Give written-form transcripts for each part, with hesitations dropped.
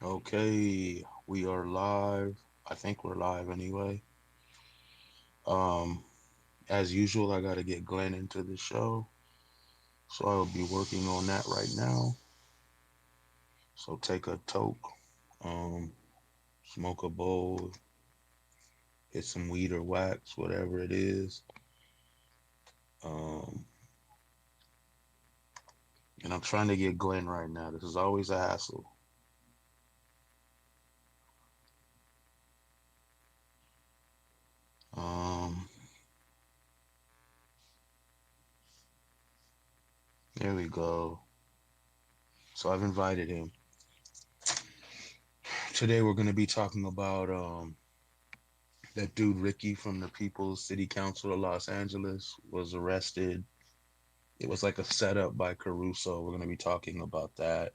Okay, we are live. I think we're live anyway. Um, as usual, I gotta get Glenn into the show, so I will be working on that right now. So take a toke, um, smoke a bowl, hit some weed or wax, whatever it is. Um, and I'm trying to get Glenn right now. This is always a hassle. Um, there we go. So I've invited him. Today we're gonna be talking about that dude Ricky from the People's City Council of Los Angeles was arrested. It was like a setup by Caruso. We're going to be talking about that.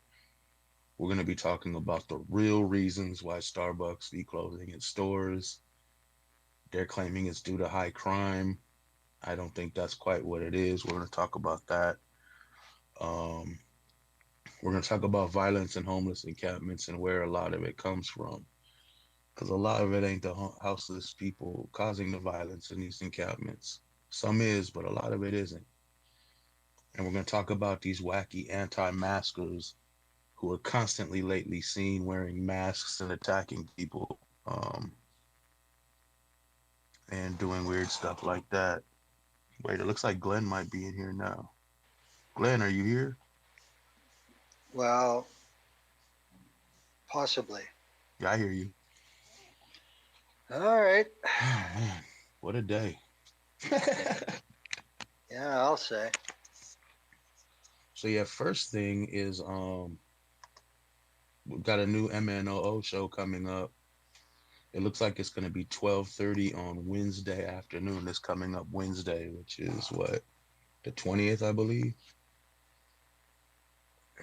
We're going to be talking about the real reasons why Starbucks be closing its stores. They're claiming it's due to high crime. I don't think that's quite what it is. We're going to talk about that. Um, we're going to talk about violence and homeless encampments and where a lot of it comes from. Because a lot of it ain't the houseless people causing the violence in these encampments. Some is, but a lot of it isn't. And we're going to talk about these wacky anti-maskers who are constantly lately seen wearing masks and attacking people, and doing weird stuff like that. Wait, it looks like Glenn might be in here now. Glenn, are you here? Well, possibly. Yeah, I hear you. All right. Oh man, what a day. Yeah, I'll say. So yeah, first thing is we've got a new MNOO show coming up. It looks like it's gonna be 12:30 on Wednesday afternoon. This coming up Wednesday, which is what, the 20th, I believe.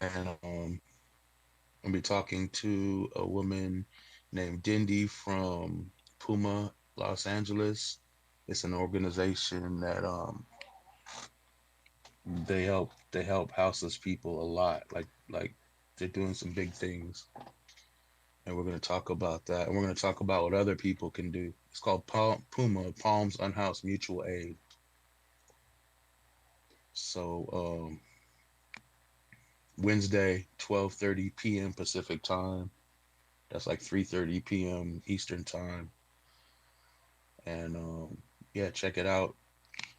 And I'll be talking to a woman named Dindy from Puma, Los Angeles. It's an organization that they help houseless people a lot. Like they're doing some big things, and we're going to talk about that. And we're going to talk about what other people can do. It's called Puma, Palms Unhoused Mutual Aid. So Wednesday, 12:30 p.m. Pacific time. That's like 3:30 p.m. Eastern time. And yeah, check it out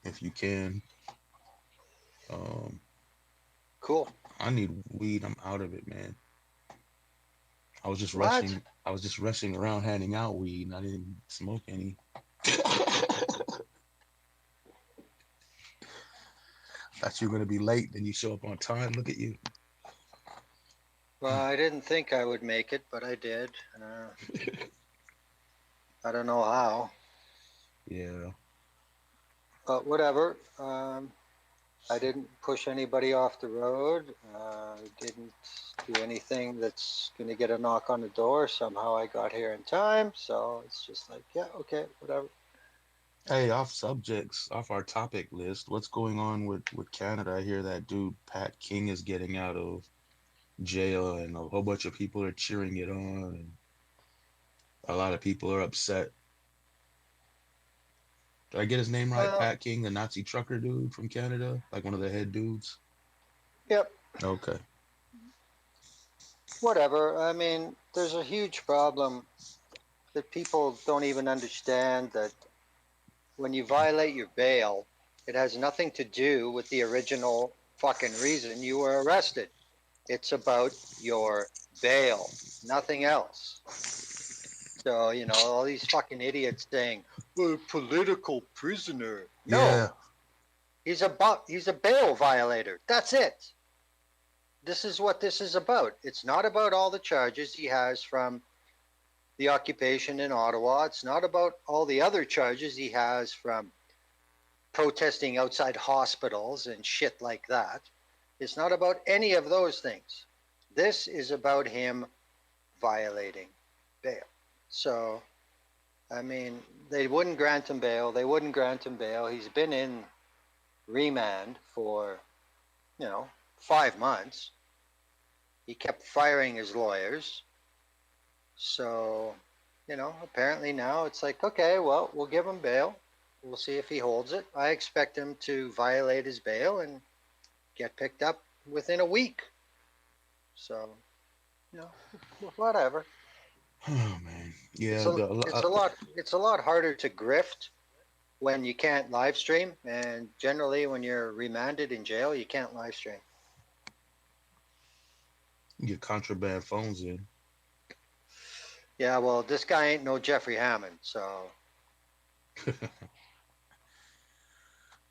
if you can. Um, Cool. I need weed. I'm out of it, man. I was just What? rushing. I was just rushing around handing out weed, and I didn't smoke any. Thought you were gonna be late, then you show up on time. Look at you. Well, I didn't think I would make it, but I did. I don't know how, Yeah. but whatever. I didn't push anybody off the road. I didn't do anything that's going to get a knock on the door. Somehow I got here in time, so it's just like, yeah, okay, whatever. Hey, off subjects, off our topic list. What's going on with Canada? I hear that dude Pat King is getting out of jail, and a whole bunch of people are cheering it on, and a lot of people are upset. Did I get his name right? Well, Pat King, the Nazi trucker dude from Canada, like one of the head dudes. yep, Okay. whatever. I mean, there's a huge problem that people don't even understand that when you violate your bail, it has nothing to do with the original fucking reason you were arrested. It's about your bail, nothing else. So, all these fucking idiots saying, "Oh, political prisoner." Yeah. No, he's a bail violator. That's it. This is what this is about. It's not about all the charges he has from the occupation in Ottawa. It's not about all the other charges he has from protesting outside hospitals and shit like that. It's not about any of those things. This is about him violating bail. So, I mean, they wouldn't grant him bail. They wouldn't grant him bail. He's been in remand for, 5 months. He kept firing his lawyers. So, apparently now it's like, okay, well, we'll give him bail. We'll see if he holds it. I expect him to violate his bail and get picked up within a week. So, you know, whatever. Oh man, It's yeah. a it's a lot harder to grift when you can't live stream, and generally when you're remanded in jail, you can't live stream. Get contraband phones in. Yeah, well, this guy ain't no Jeffrey Hammond, so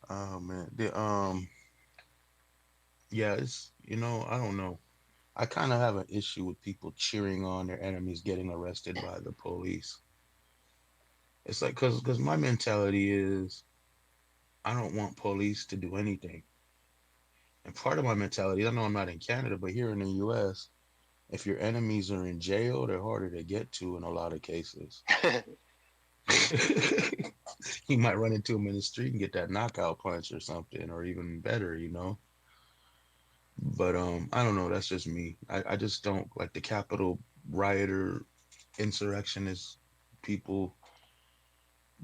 Oh man, yeah. It's I don't know. I kind of have an issue with people cheering on their enemies getting arrested by the police. It's like because my mentality is I don't want police to do anything. And part of my mentality, I know I'm not in Canada, but here in the US, if your enemies are in jail, they're harder to get to in a lot of cases. You might run into them in the street and get that knockout punch or something, or even better. But I don't know. That's just me. I just don't like the Capitol rioter insurrectionist people.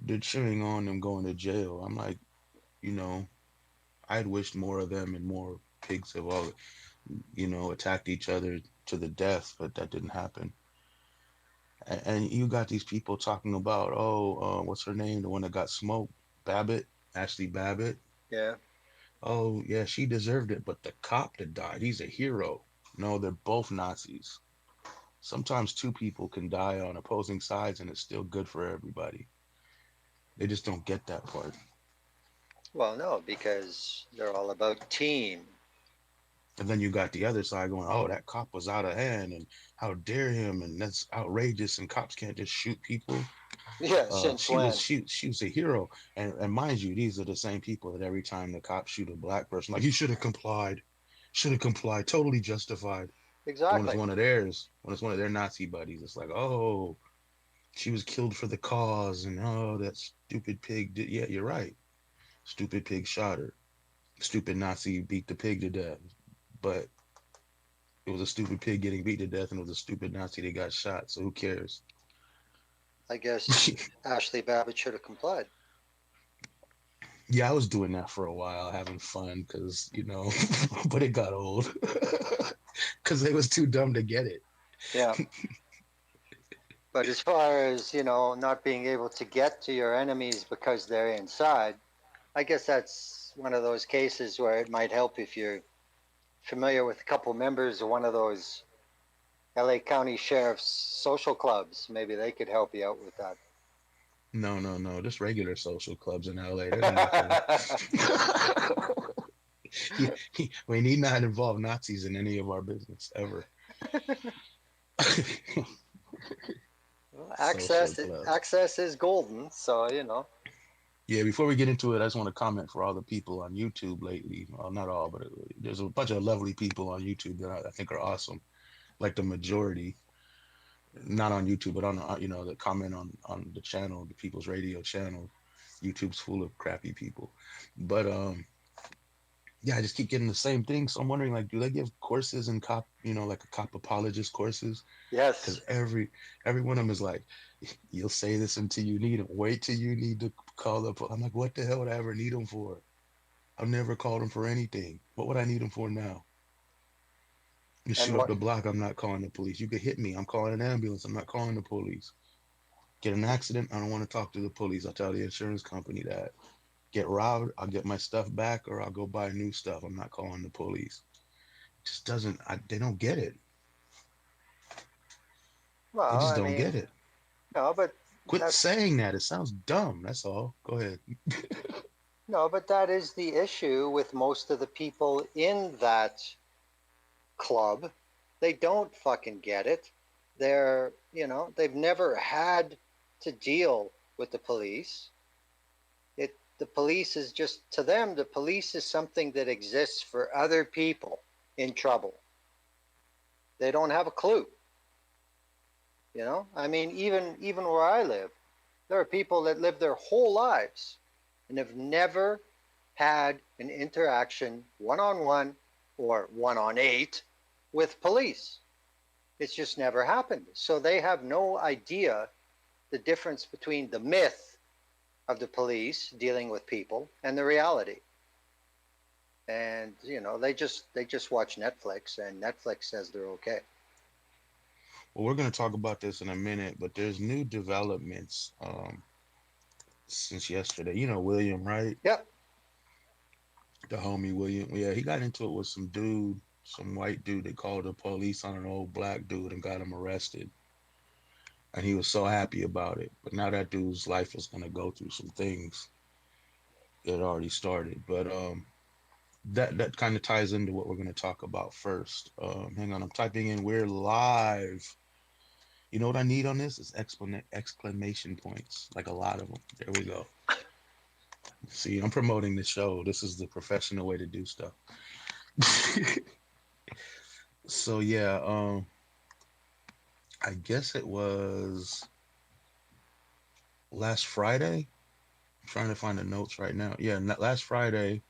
They're cheering on them going to jail. I'm like, you know, I'd wished more of them and more pigs have all, attacked each other to the death, but that didn't happen. And you got these people talking about, oh, what's her name? The one that got smoked, Babbitt, Ashley Babbitt. yeah. Oh, yeah, she deserved it, but the cop that died, he's a hero. No, they're both Nazis. Sometimes two people can die on opposing sides and it's still good for everybody. They just don't get that part. Well, no, because they're all about team. And then you got the other side going, oh, that cop was out of hand and how dare him and that's outrageous and cops can't just shoot people. Yeah, since when? She was a hero. And mind you, these are the same people that every time the cops shoot a black person, like, you should have complied. Should have complied, totally justified. But when it's Exactly. one of theirs, when it's one of their Nazi buddies, it's like, oh, she was killed for the cause, and oh, that stupid pig did. Yeah, you're right. Stupid pig shot her. Stupid Nazi beat the pig to death. But it was a stupid pig getting beat to death, and it was a stupid Nazi that got shot. So who cares? I guess Ashley Babbitt should have complied. Yeah, I was doing that for a while, having fun, because but it got old because they was too dumb to get it. Yeah. But as far as, not being able to get to your enemies because they're inside, I guess that's one of those cases where it might help if you're familiar with a couple members of one of those LA County Sheriff's social clubs. Maybe they could help you out with No, no, no, just regular social clubs in LA. There's nothing. that. We need not involve Nazis in any of our business ever. Well, Social clubs. access is golden, so Yeah, before we get into it, I just want to comment for all the people on YouTube lately. Well, not all, but there's a bunch of lovely people on YouTube that I think are awesome. Like the majority, not on YouTube, but on that comment on the channel, the People's Radio channel. YouTube's full of crappy people, but yeah, I just keep getting the same thing. So I'm wondering, like, do they give courses in cop, like a cop apologist courses? Because Yes. every one of them is like, you'll say this until you need them. Wait till you need to call up. I'm like, what the hell would I ever need them for? I've never called them for anything. What would I need them for now? You And shoot up what the block. I'm not calling the police. You could hit me. I'm calling an ambulance. I'm not calling the police. Get an accident. I don't want to talk to the police. I'll tell the insurance company that. Get robbed. I'll get my stuff back, or I'll go buy new stuff. I'm not calling the police. It just doesn't. They don't get it. They well, just I don't get mean, it. no, but Quit that's saying that. It sounds dumb. That's all. Go ahead. no, but that is the issue with most of the people in that club. They don't fucking get it. They've never had to deal with the police. The police is just, to them, the police is something that exists for other people in trouble. They don't have a clue. I mean, even where I live, there are people that live their whole lives and have never had an interaction one on one or one on eight with police. It's just never happened. So they have no idea the difference between the myth of the police dealing with people and the reality. And they just watch Netflix, and Netflix says they're okay. Well, we're going to talk about this in a minute, but there's new developments since yesterday. You know William, right? Yep. The homie William. Yeah, he got into it with some dude, some white dude. They called the police on an old black dude and got him arrested. And he was so happy about it. But now that dude's life is going to go through some things. It already started. But that kind of ties into what we're going to talk about first. Hang on, I'm typing in. We're live. You know what I need on this is exclamation points, like a lot of them. There we go. See, I'm promoting the show. This is the professional way to do stuff. So yeah, I guess it was last Friday. I'm trying to find the notes right now. Yeah, last Friday,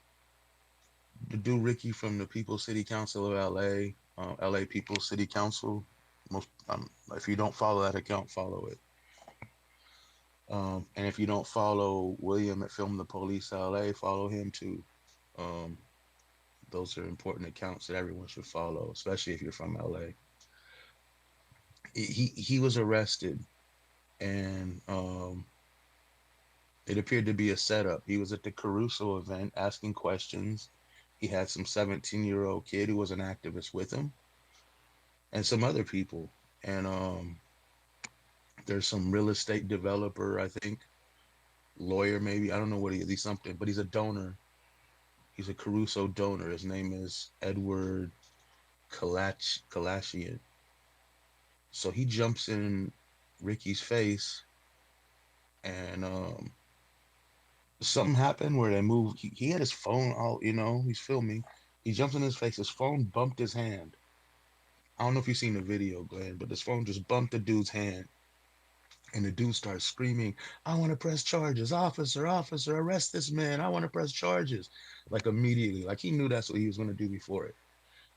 the dude Ricky from the People's City Council of LA, LA People's City Council. Most, if you don't follow that account, follow it. And if you don't follow William at Film the Police LA, follow him too. Um, those are important accounts that everyone should follow, especially if you're from LA. He was arrested, and it appeared to be a setup. He was at the Caruso event asking questions. He had some 17-year-old kid who was an activist with him, and some other people. And there's some real estate developer, I think, lawyer maybe. I don't know what he is. He's something, but he's a donor. He's a Caruso donor. His name is Edward Kalashian. So he jumps in Ricky's face, and something happened where they moved. He had his phone out, he's filming. He jumps in his face. His phone bumped his hand. I don't know if you've seen the video, Glenn, but his phone just bumped the dude's hand. And the dude starts screaming, I want to press charges. Officer, officer, arrest this man. I want to press charges. Like immediately. Like he knew that's what he was going to do before it.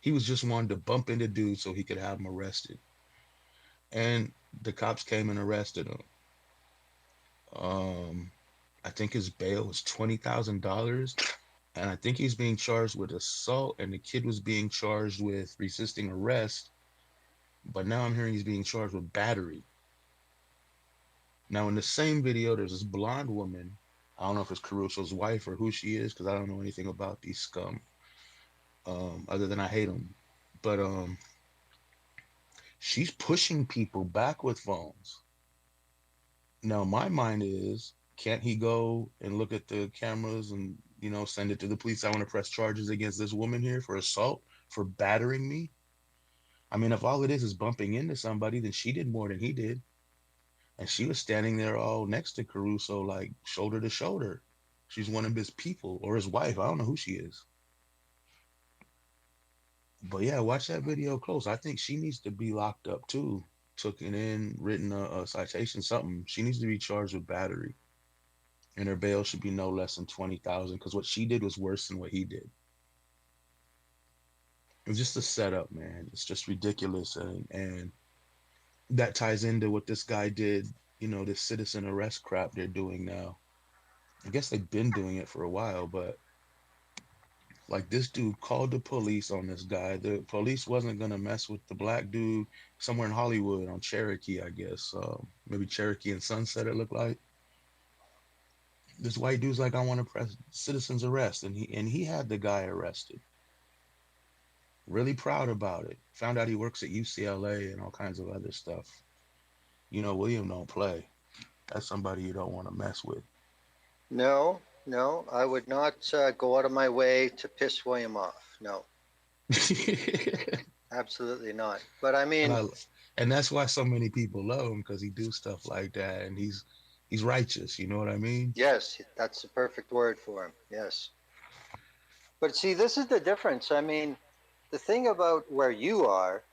He was just wanting to bump into dude so he could have him arrested. And the cops came and arrested him. Um, I think his bail was $20,000. And I think he's being charged with assault. And the kid was being charged with resisting arrest. But now I'm hearing he's being charged with battery. Now, in the same video, there's this blonde woman. I don't know if it's Caruso's wife or who she is because I don't know anything about these scum, other than I hate them. But she's pushing people back with phones. Now, my mind is, can't he go and look at the cameras and send it to the police? I want to press charges against this woman here for assault, for battering me. I mean, if all it is bumping into somebody, then she did more than he did. And she was standing there all next to Caruso, like shoulder to shoulder. She's one of his people or his wife. I don't know who she is. But yeah, watch that video close. I think she needs to be locked up too. Took it in, written a citation, something. She needs to be charged with battery. And her bail should be no less than 20,000 because what she did was worse than what he did. It's just a setup, man. It's just ridiculous. And that ties into what this guy did, this citizen arrest crap they're doing now. I guess they've been doing it for a while, but like this dude called the police on this guy. The police wasn't gonna mess with the black dude somewhere in Hollywood on Cherokee, I guess. Maybe Cherokee and Sunset. It looked like this white dude's like, I want to press citizen's arrest, and he had the guy arrested. Really proud about it. Found out he works at UCLA and all kinds of other stuff. William don't play. That's somebody you don't want to mess with. No, no, I would not go out of my way to piss William off. No, absolutely not. But I and mean, I and that's why so many people love him because he do stuff like that, and he's righteous. You know what I mean? yes, that's the perfect word for him. Yes. But see, this is the difference. I mean, the thing about where you are,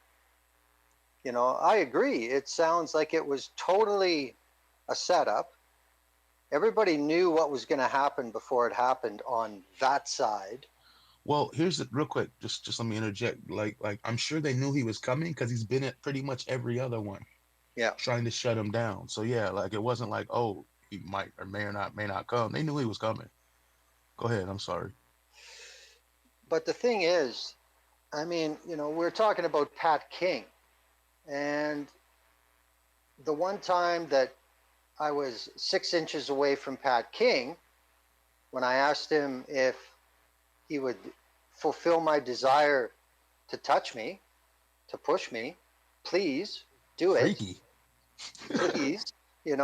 I agree. It sounds like it was totally a setup. Everybody knew what was going to happen before it happened on that side. Well, here's it real quick. Just let me interject. Like I'm sure they knew he was coming because he's been at pretty much every other one Yeah. trying to shut him down. So yeah, like it wasn't like, oh, he might or may not come. They knew he was coming. Go ahead. I'm sorry. But the thing is, I mean, we're talking about Pat King. And the one time that I was 6 inches away from Pat King, when I asked him if he would fulfill my desire to touch me, to push me, please do it. Freaky. Please, you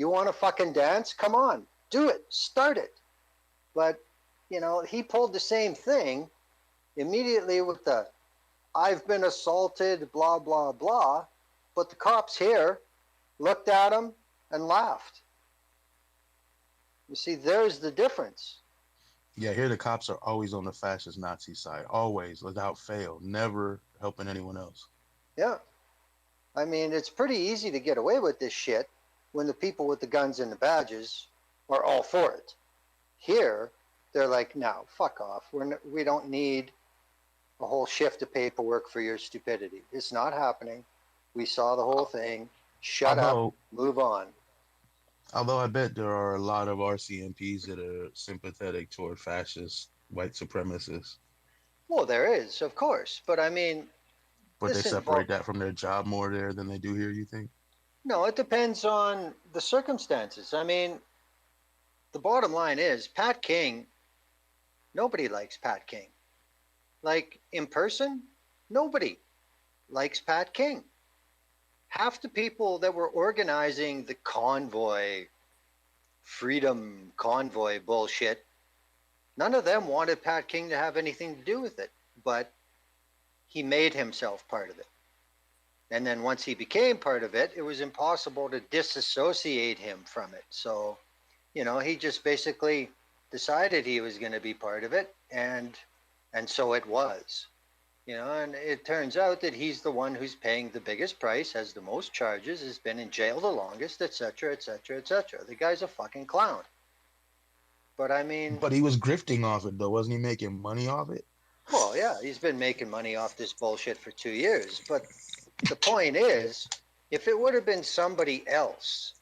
want to fucking dance? Come on, do it, start it. But, he pulled the same thing immediately with the I've been assaulted, blah, blah, blah. But the cops here looked at him and laughed. You see, there's the difference. Yeah, here the cops are always on the fascist Nazi side, always, without fail, never helping anyone else. Yeah. I mean, it's pretty easy to get away with this shit when the people with the guns and the badges are all for it. Here, they're like, no, fuck off. We don't need a whole shift of paperwork for your stupidity. It's not happening. We saw the whole thing. Shut up, Although, move on. although I bet there are a lot of RCMPs that are sympathetic toward fascist white supremacists, Well, there is, of course. But I mean, but they this separate involves. that from their job more there than they do here, you think? No, it depends on the circumstances. I mean, the bottom line is Pat King, nobody likes Pat King. Like in person, nobody likes Pat King. Half the people that were organizing the convoy, freedom convoy bullshit, none of them wanted Pat King to have anything to do with it. But he made himself part of it. And then once he became part of it, it was impossible to disassociate him from it. So, he just basically decided he was going to be part of it, and so it was. And it turns out that he's the one who's paying the biggest price, has the most charges, has been in jail the longest, etc., etc., etc. The guy's a fucking clown. But I mean, But he was grifting off it though, wasn't he making money off it? well, yeah, he's been making money off this bullshit for 2 years. But the point is, if it would have been somebody else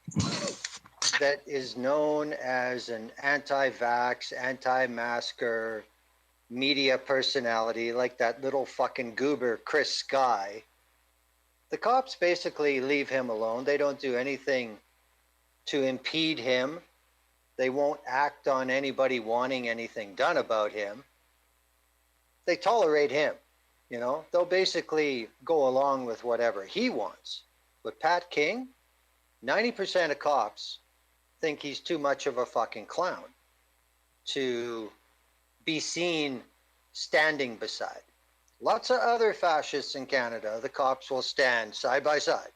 that is known as an anti-vax, anti-masker media personality like that little fucking goober Chris Sky, the cops basically leave him alone. They don't do anything to impede him. They won't act on anybody wanting anything done about him. They tolerate him. They'll basically go along with whatever he wants. But Pat King, 90% of cops think he's too much of a fucking clown to be seen standing beside. Lots of other fascists in Canada, the cops will stand side by side.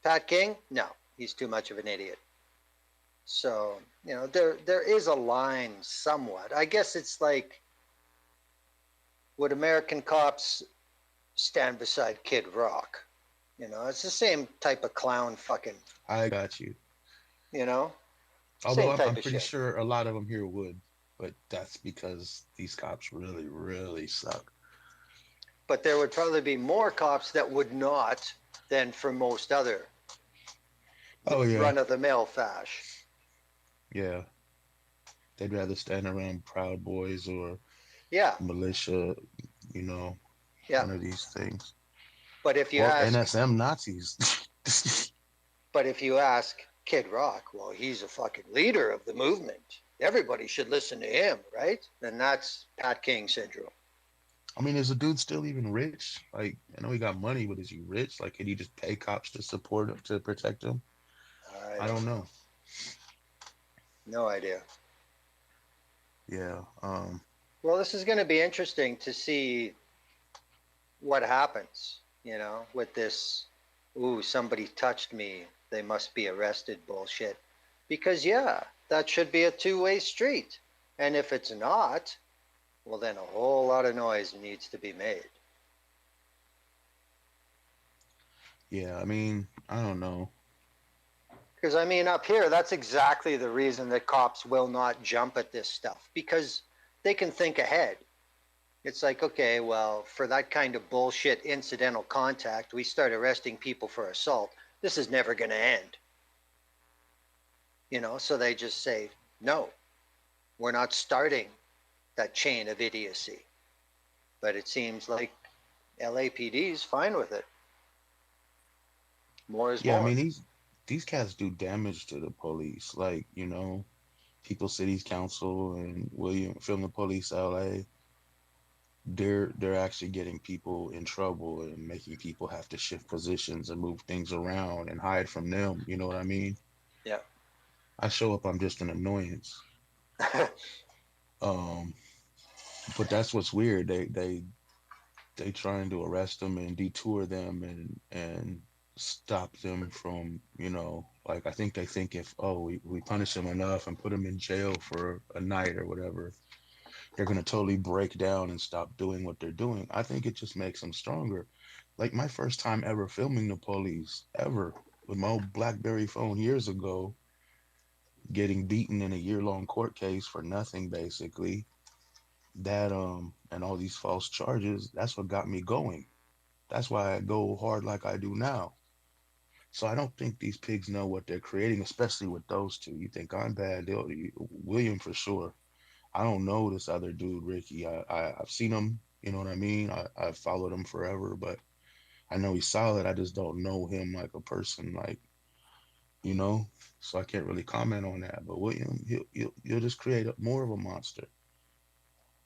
Pat King, no, he's too much of an idiot. So, there is a line somewhat. I guess it's like, would American cops stand beside Kid Rock? It's the same type of clown fucking, I got you. you know, Although same I'm type of pretty shit. sure a lot of them here would, but that's because these cops really, really suck. But there would probably be more cops that would not than for most other Oh yeah, run of the mill fash. yeah. They'd rather stand around Proud Boys or Yeah, militia, you know, yeah. one of these things, But if you or ask, NSM Nazis. but if you ask Kid Rock, well, he's a fucking leader of the movement. Everybody should listen to him, right? Then that's Pat King syndrome. I mean, is the dude still even rich? Like, I know he got money, but is he rich? Like, can he just pay cops to support him to protect him? I I don't don't know. know. No idea. Yeah. Well, this is going to be interesting to see what happens, with this, ooh, somebody touched me, they must be arrested bullshit. Because, yeah, that should be a two-way street. And if it's not, well, then a whole lot of noise needs to be made. Yeah. I mean, I don't know. Because, I mean, up here, that's exactly the reason that cops will not jump at this stuff, because they can think ahead. It's like, okay, well, for that kind of bullshit incidental contact, we start arresting people for assault. This is never going to end, So they just say, no, we're not starting that chain of idiocy. But it seems like LAPD is fine with it. More is Yeah, I more. mean these cats do damage to the police. Like, People Cities Council and William Film the Police LA, they're actually getting people in trouble and making people have to shift positions and move things around and hide from them. You know what I mean? Yeah. I show up, I'm just an annoyance. Um, but that's what's weird. They trying to arrest them and detour them and stop them from, like I think they think if we punish them enough and put them in jail for a night or whatever, they're gonna totally break down and stop doing what they're doing. I think it just makes them stronger. Like my first time ever filming the police ever with my old BlackBerry phone years ago, getting beaten in a year-long court case for nothing basically. That and all these false charges, that's what got me going. That's why I go hard like I do now. So I don't think these pigs know what they're creating, especially with those two. You think I'm bad? William for sure. I don't know this other dude, Ricky. I've seen him. You know what I mean? I've followed him forever, but I know he's solid. I just don't know him like a person, like you know. So I can't really comment on that. But William, he'll just create more of a monster.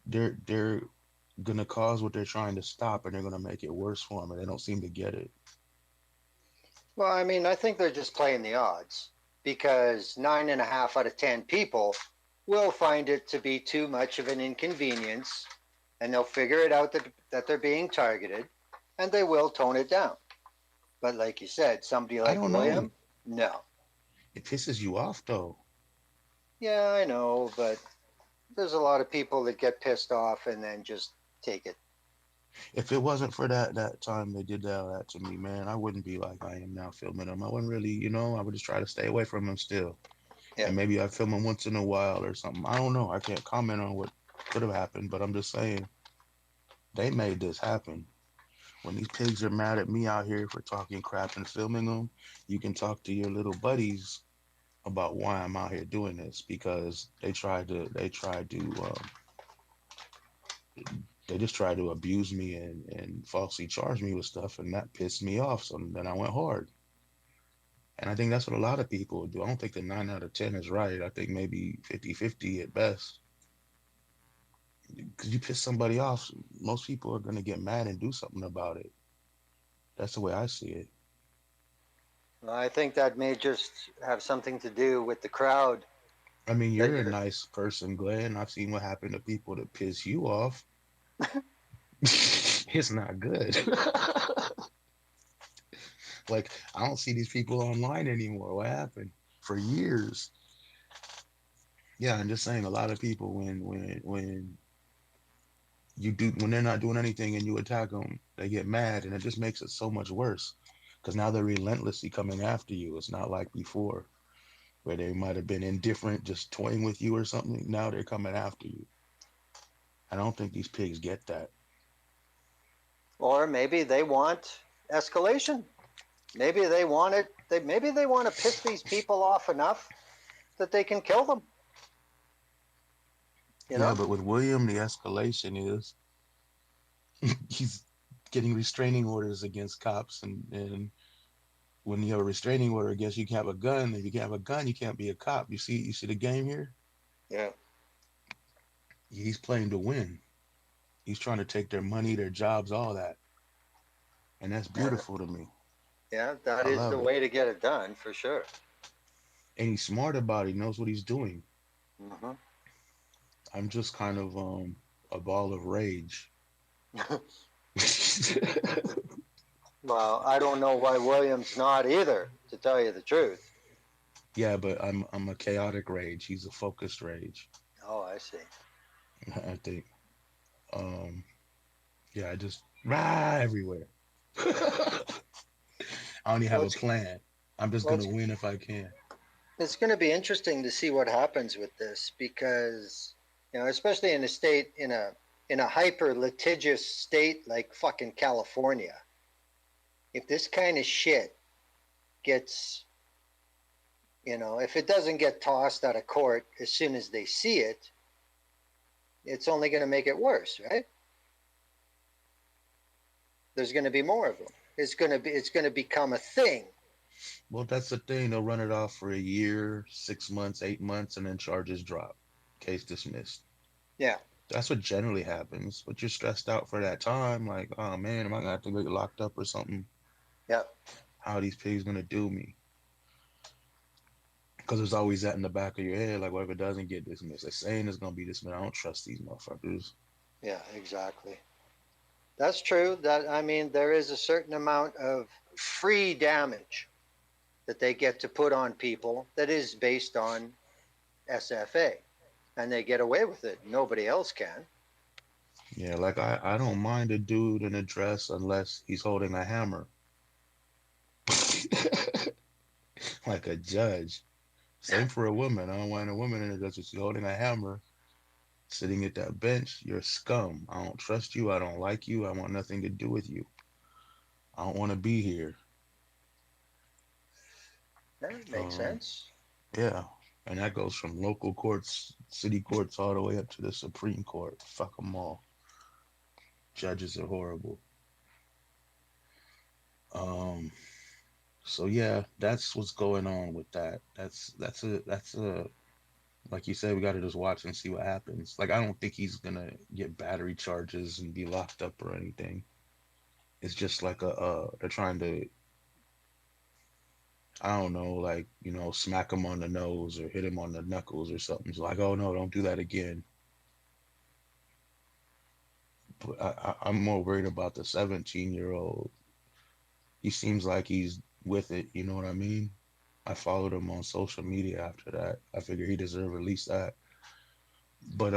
They're gonna cause what they're trying to stop, and they're gonna make it worse for him, and they don't seem to get it. Well, I mean, I think they're just playing the odds because 9.5 out of 10 people will find it to be too much of an inconvenience and they'll figure it out that they're being targeted and they will tone it down. But like you said, somebody I like don't know. William, no. It pisses you off though. Yeah, I know, but there's a lot of people that get pissed off and then just take it. If it wasn't for that time they did that to me, man, I wouldn't be like I am now filming them. I wouldn't really, I would just try to stay away from them still. Yeah. And maybe I film them once in a while or something. I don't know. I can't comment on what could have happened, but I'm just saying they made this happen. When these pigs are mad at me out here for talking crap and filming them, you can talk to your little buddies about why I'm out here doing this because they just tried to abuse me and falsely charge me with stuff, and that pissed me off. So then I went hard. And I think that's what a lot of people do. I don't think the 9 out of 10 is right. I think maybe 50-50 at best. Because you piss somebody off, most people are going to get mad and do something about it. That's the way I see it. Well, I think that may just have something to do with the crowd I mean, that you're a you're. nice person, Glenn. I've seen what happened to people that piss you off. It's not good. Like, I don't see these people online anymore. What happened? For years. Yeah, I'm just saying a lot of people when they're not doing anything and you attack them, they get mad and it just makes it so much worse because now they're relentlessly coming after you. It's not like before where they might have been indifferent, just toying with you or something. Now they're coming after you. I don't think these pigs get that. Or maybe they want escalation. Maybe they want it. Maybe they want to piss these people off enough that they can kill them. You Yeah, know? but with William, the escalation is he's getting restraining orders against cops, and when you have a restraining order against you, can't have a gun. If you can't have a gun, you can't be a cop. You see the game here. Yeah. He's playing to win. He's trying to take their money, their jobs, all that, and that's Yeah. beautiful to me. Yeah. That I is the love it. way to get it done for sure. And he's smart about it. He knows what he's doing. Hmm. I'm just kind of a ball of rage. Well, I don't know why William's not either, to tell you the truth. Yeah, but I'm a chaotic rage. He's a focused rage. Oh, I see. I think. Um, yeah, I just rah everywhere. I don't even Well, have a plan. I'm just well, gonna win if I can. it's going to be interesting to see what happens with this because, especially in a state in a hyper litigious state like fucking California, if this kind of shit gets, if it doesn't get tossed out of court as soon as they see it, it's only going to make it worse, right? There's going to be more of them. It's going to become a thing. Well, that's the thing. They'll run it off for a year, 6 months, 8 months, and then charges drop. Case dismissed. Yeah, That's what generally happens. But you're stressed out for that time. Like, oh man, am I gonna have to get locked up or something? yeah, How are these pigs gonna do me? Because there's always that in the back of your head. Like, what if it doesn't get dismissed? They're saying it's gonna be dismissed. I don't trust these motherfuckers. yeah, exactly. That's true. That I mean, there is a certain amount of free damage that they get to put on people that is based on SFA, and they get away with it. Nobody else can. Yeah, like I don't mind a dude in a dress unless he's holding a hammer. Like a judge. Same for a woman. I don't want a woman in a dress if she's holding a hammer, sitting at that bench. You're scum. I don't trust you. I don't like you. I want nothing to do with you. I don't want to be here. That makes Um, sense. yeah. And that goes from local courts, city courts, all the way up to the Supreme Court. Fuck them all. Judges are horrible. Um, so yeah, that's what's going on with that. That's a like you said, we got to just watch and see what happens. Like I don't think he's gonna get battery charges and be locked up or anything. It's just like they're trying to, I don't know, like smack him on the nose or hit him on the knuckles or something. It's like, oh no, don't do that again. But I'm more worried about the 17-year-old. He seems like he's with it. You know what I mean? I followed him on social media after that. I figure he deserved at least that. But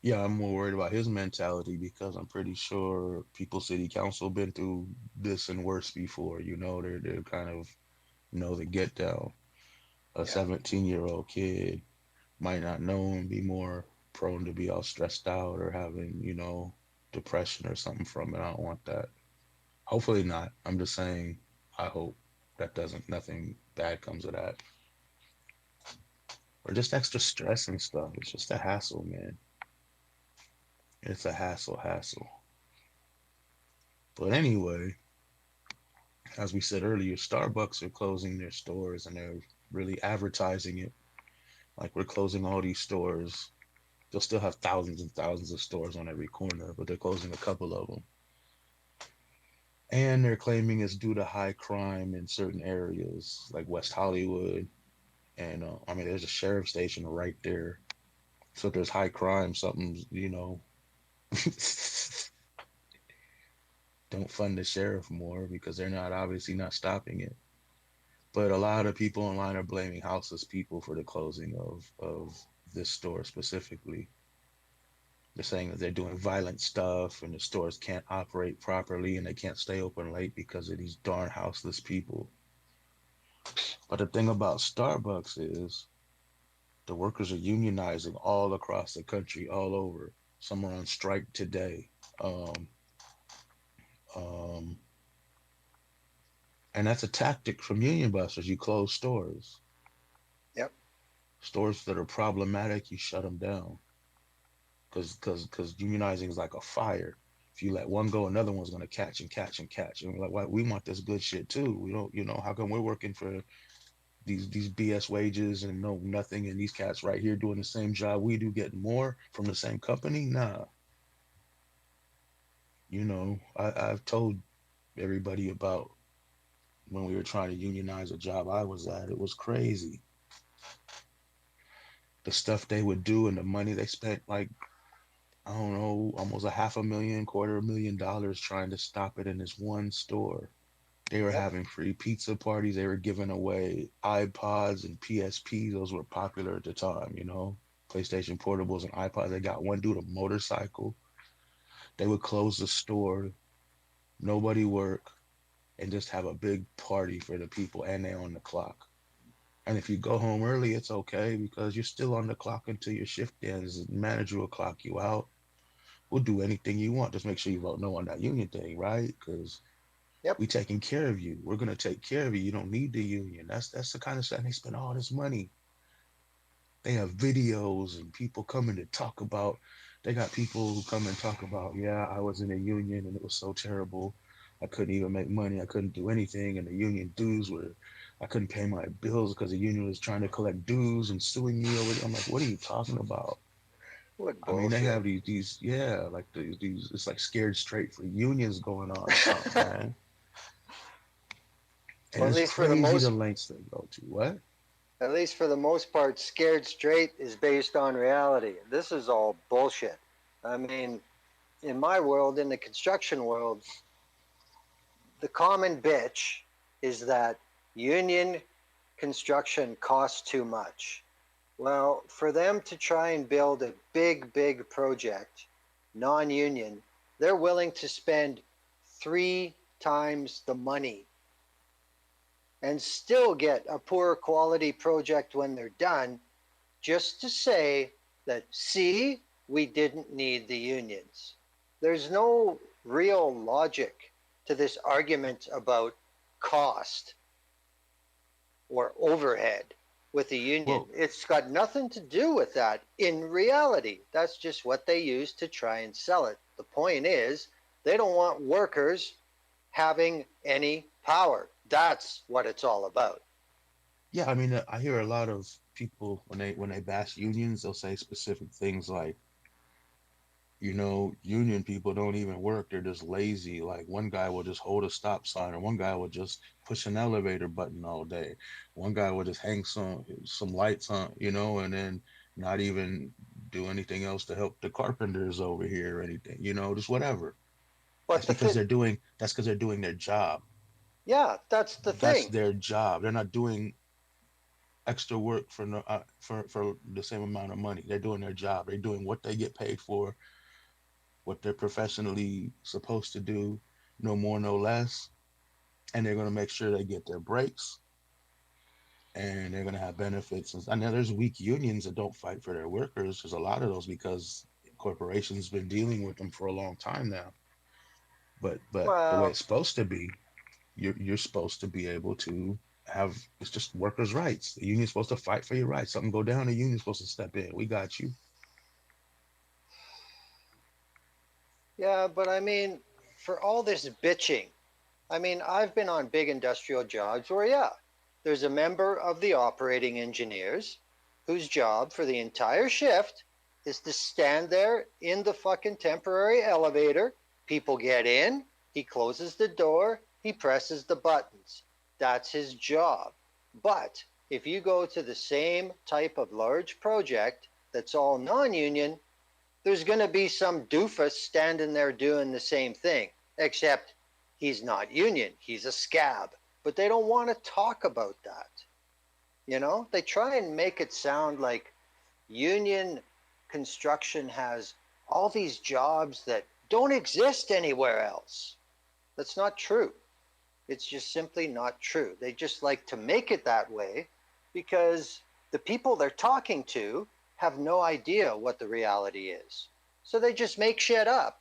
yeah, I'm more worried about his mentality because I'm pretty sure people city council been through this and worse before. They're kind of know the get down. A Yeah, 17-year-old kid might not know and be more prone to be all stressed out or having, depression or something from it. I don't want that. Hopefully not. I'm just saying I hope that doesn't nothing bad comes of that. Or just extra stress and stuff. It's just a hassle, man. It's a hassle. But anyway, as we said earlier, Starbucks are closing their stores and they're really advertising it. Like we're closing all these stores. They'll still have thousands and thousands of stores on every corner, but they're closing a couple of them. And they're claiming it's due to high crime in certain areas like West Hollywood. And I mean, there's a sheriff station right there. So if there's high crime, something's, don't fund the sheriff more because they're not obviously not stopping it. But a lot of people online are blaming houseless people for the closing of this store specifically. They're saying that they're doing violent stuff and the stores can't operate properly and they can't stay open late because of these darn houseless people. But the thing about Starbucks is the workers are unionizing all across the country, all over. Some are on strike today. Um, um, and that's a tactic from union busters. You close stores. yep, Stores that are problematic, you shut them down. Because unionizing is like a fire. If you let one go, another one's gonna catch and catch and catch. And we're like, why we want this good shit too. We don't, how come we're working for these BS wages and no nothing, and these cats right here doing the same job we do, getting more from the same company? Nah, I've told everybody about when we were trying to unionize a job I was at. It was crazy. The stuff they would do and the money they spent, like I don't know, almost a half a million, $250,000 trying to stop it in this one store. They were yep, having free pizza parties. They were giving away iPods and PSPs. Those were popular at the time. PlayStation Portables and iPods. They got one dude a motorcycle. They would close the store, nobody work, and just have a big party for the people, and they on the clock. And if you go home early, it's okay because you're still on the clock until your shift ends. The manager will clock you out. We'll do anything you want. Just make sure you vote no on that union thing, right? Because Yep. we taking care of you. We're gonna take care of you. You don't need the union. That's the kind of stuff. And they spend all this money. They have videos and people coming to talk about. They got people who come and talk about, yeah, I was in a union and it was so terrible. I couldn't even make money. I couldn't do anything, and the union dues were, I couldn't pay my bills because the union was trying to collect dues and suing me over it. I'm like, what are you talking about? What I mean, they bullshit. have these yeah, like these it's like scared straight for unions going on or something, man. And Well, it's crazy the lengths they go to. What? at least for the most part, scared straight is based on reality. This is all bullshit. I mean, in my world, in the construction world, the common bitch is that union construction costs too much. Well, for them to try and build a big project, non union, they're willing to spend 3 times the money and still get a poor quality project when they're done, just to say that, see, we didn't need the unions. There's no real logic to this argument about cost or overhead with the union. Well, It's got nothing to do with that in reality. That's just what they use to try and sell it. The point is, they don't want workers having any power. That's what it's all about. yeah, I mean, I hear a lot of people when they bash unions, they'll say specific things like, union people don't even work; they're just lazy. Like one guy will just hold a stop sign, or one guy will just push an elevator button all day. One guy will just hang some lights on, and then not even do anything else to help the carpenters over here or anything, just whatever. But That's because they're doing their job. yeah, that's the That's thing. their job. They're not doing extra work for no, for the same amount of money. They're doing their job. They're doing what they get paid for, what they're professionally supposed to do, no more, no less. And they're going to make sure they get their breaks, and they're going to have benefits. And I know there's weak unions that don't fight for their workers. There's a lot of those because corporations been dealing with them for a long time now. But the way Well, it's supposed to be, you're supposed to be able to have, it's just workers' rights. The union's supposed to fight for your rights. Something go down, the union's supposed to step in. We got you. yeah, but I mean, for all this bitching, I mean, I've been on big industrial jobs where, yeah, there's a member of the operating engineers whose job for the entire shift is to stand there in the fucking temporary elevator. People get in, he closes the door, he presses the buttons. That's his job. But if you go to the same type of large project that's all non union, there's going to be some doofus standing there doing the same thing, except he's not union, he's a scab. But they don't want to talk about that. They try and make it sound like union construction has all these jobs that don't exist anywhere else. That's not true. It's just simply not true. They just like to make it that way because the people they're talking to have no idea what the reality is. So they just make shit up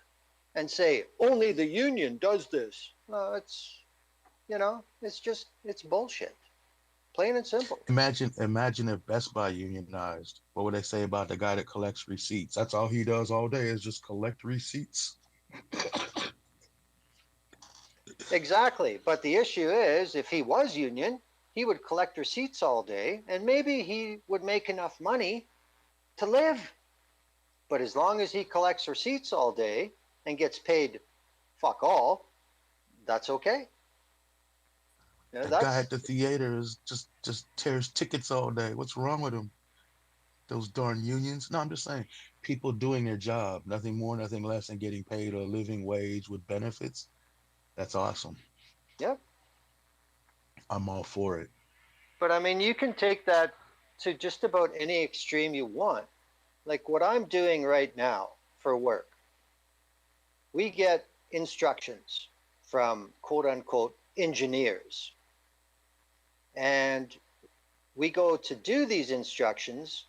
and say, only the union does this. No, it's bullshit. Plain and simple. Imagine if Best Buy unionized. What would they say about the guy that collects receipts? That's all he does all day is just collect receipts. Exactly. But the issue is, if he was union, he would collect receipts all day and maybe he would make enough money to live. But as long as he collects receipts all day and gets paid fuck all, that's okay. That guy That's at the theater is just tears tickets all day. What's wrong with him? Those darn unions. No, I'm just saying, people doing their job, nothing more, nothing less than getting paid a living wage with benefits. That's awesome. Yep. I'm all for it. But I mean, you can take that to just about any extreme you want. Like what I'm doing right now for work, we get instructions from quote unquote engineers. And we go to do these instructions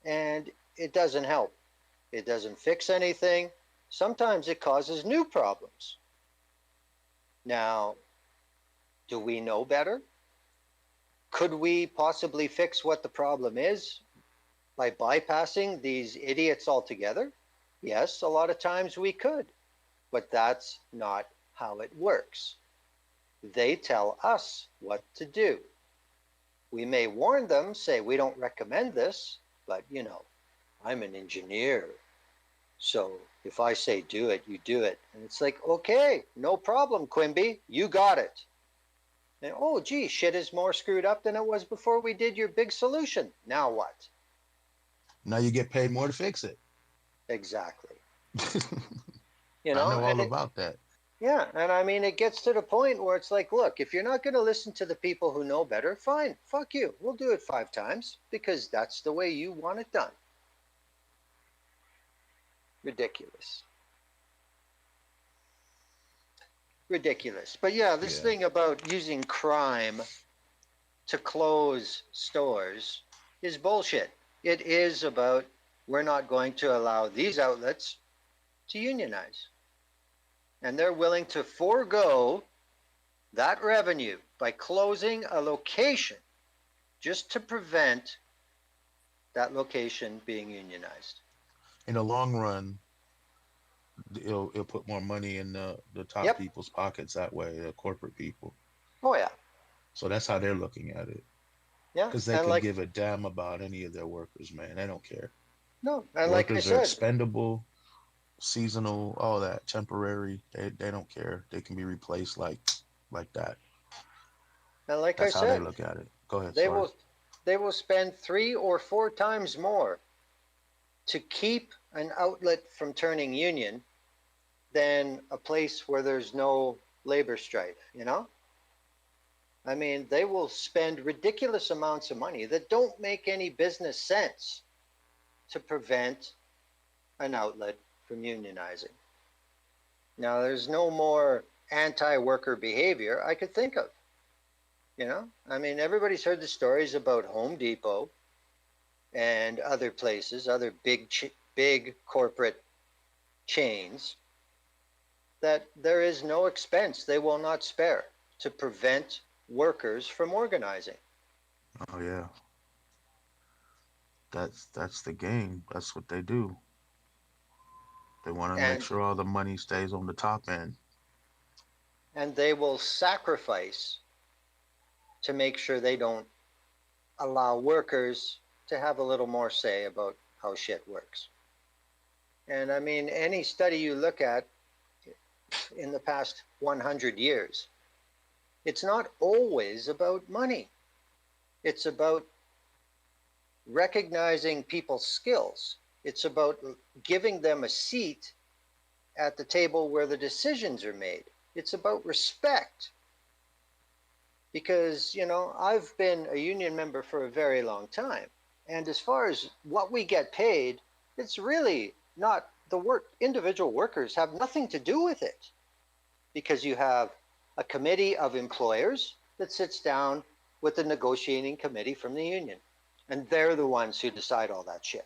and it doesn't help. It doesn't fix anything. Sometimes it causes new problems. Now, do we know better? Could we possibly fix what the problem is by bypassing these idiots altogether? Yes, a lot of times we could, but that's not how it works. They tell us what to do. We may warn them, say we don't recommend this, but I'm an engineer. So if I say do it, you do it. And it's like, okay, no problem, Quimby, you got it. And oh, gee, shit is more screwed up than it was before we did your big solution. Now what? Now you get paid more to fix it. Exactly. I know And all about that. yeah, and I mean, it gets to the point where it's like, look, if you're not going to listen to the people who know better, fine, fuck you. We'll do it 5 times because that's the way you want it done. Ridiculous. Ridiculous. But yeah, this Yeah. thing about using crime to close stores is bullshit. It is about we're not going to allow these outlets to unionize. And they're willing to forego that revenue by closing a location just to prevent that location being unionized. In the long run, it'll put more money in the top Yep. people's pockets that way, the corporate people. Oh, yeah. So that's how they're looking at it. Yeah. Because they And could like, give a damn about any of their workers, man. They don't care. no. And like I Workers are said, expendable, seasonal, all that, temporary. They don't care. They can be replaced like that. and like I That's how they said, look at it. Go ahead, they sorry. will, they will spend 3 or 4 times more to keep an outlet from turning union than a place where there's no labor strife. I mean, they will spend ridiculous amounts of money that don't make any business sense to prevent an outlet from unionizing. Now, there's no more anti worker behavior I could think of. I mean, everybody's heard the stories about Home Depot and other places, other big corporate chains, that there is no expense they will not spare to prevent workers from organizing. Oh yeah. That's the game. That's what they do. They want to make And sure all the money stays on the top end. and they will sacrifice to make sure they don't allow workers to have a little more say about how shit works. And I mean, any study you look at in the past 100 years, it's not always about money. It's about recognizing people's skills. It's about giving them a seat at the table where the decisions are made. It's about respect. Because, I've been a union member for a very long time. And as far as what we get paid, it's really not the work. Individual workers have nothing to do with it because you have a committee of employers that sits down with the negotiating committee from the union. And they're the ones who decide all that shit.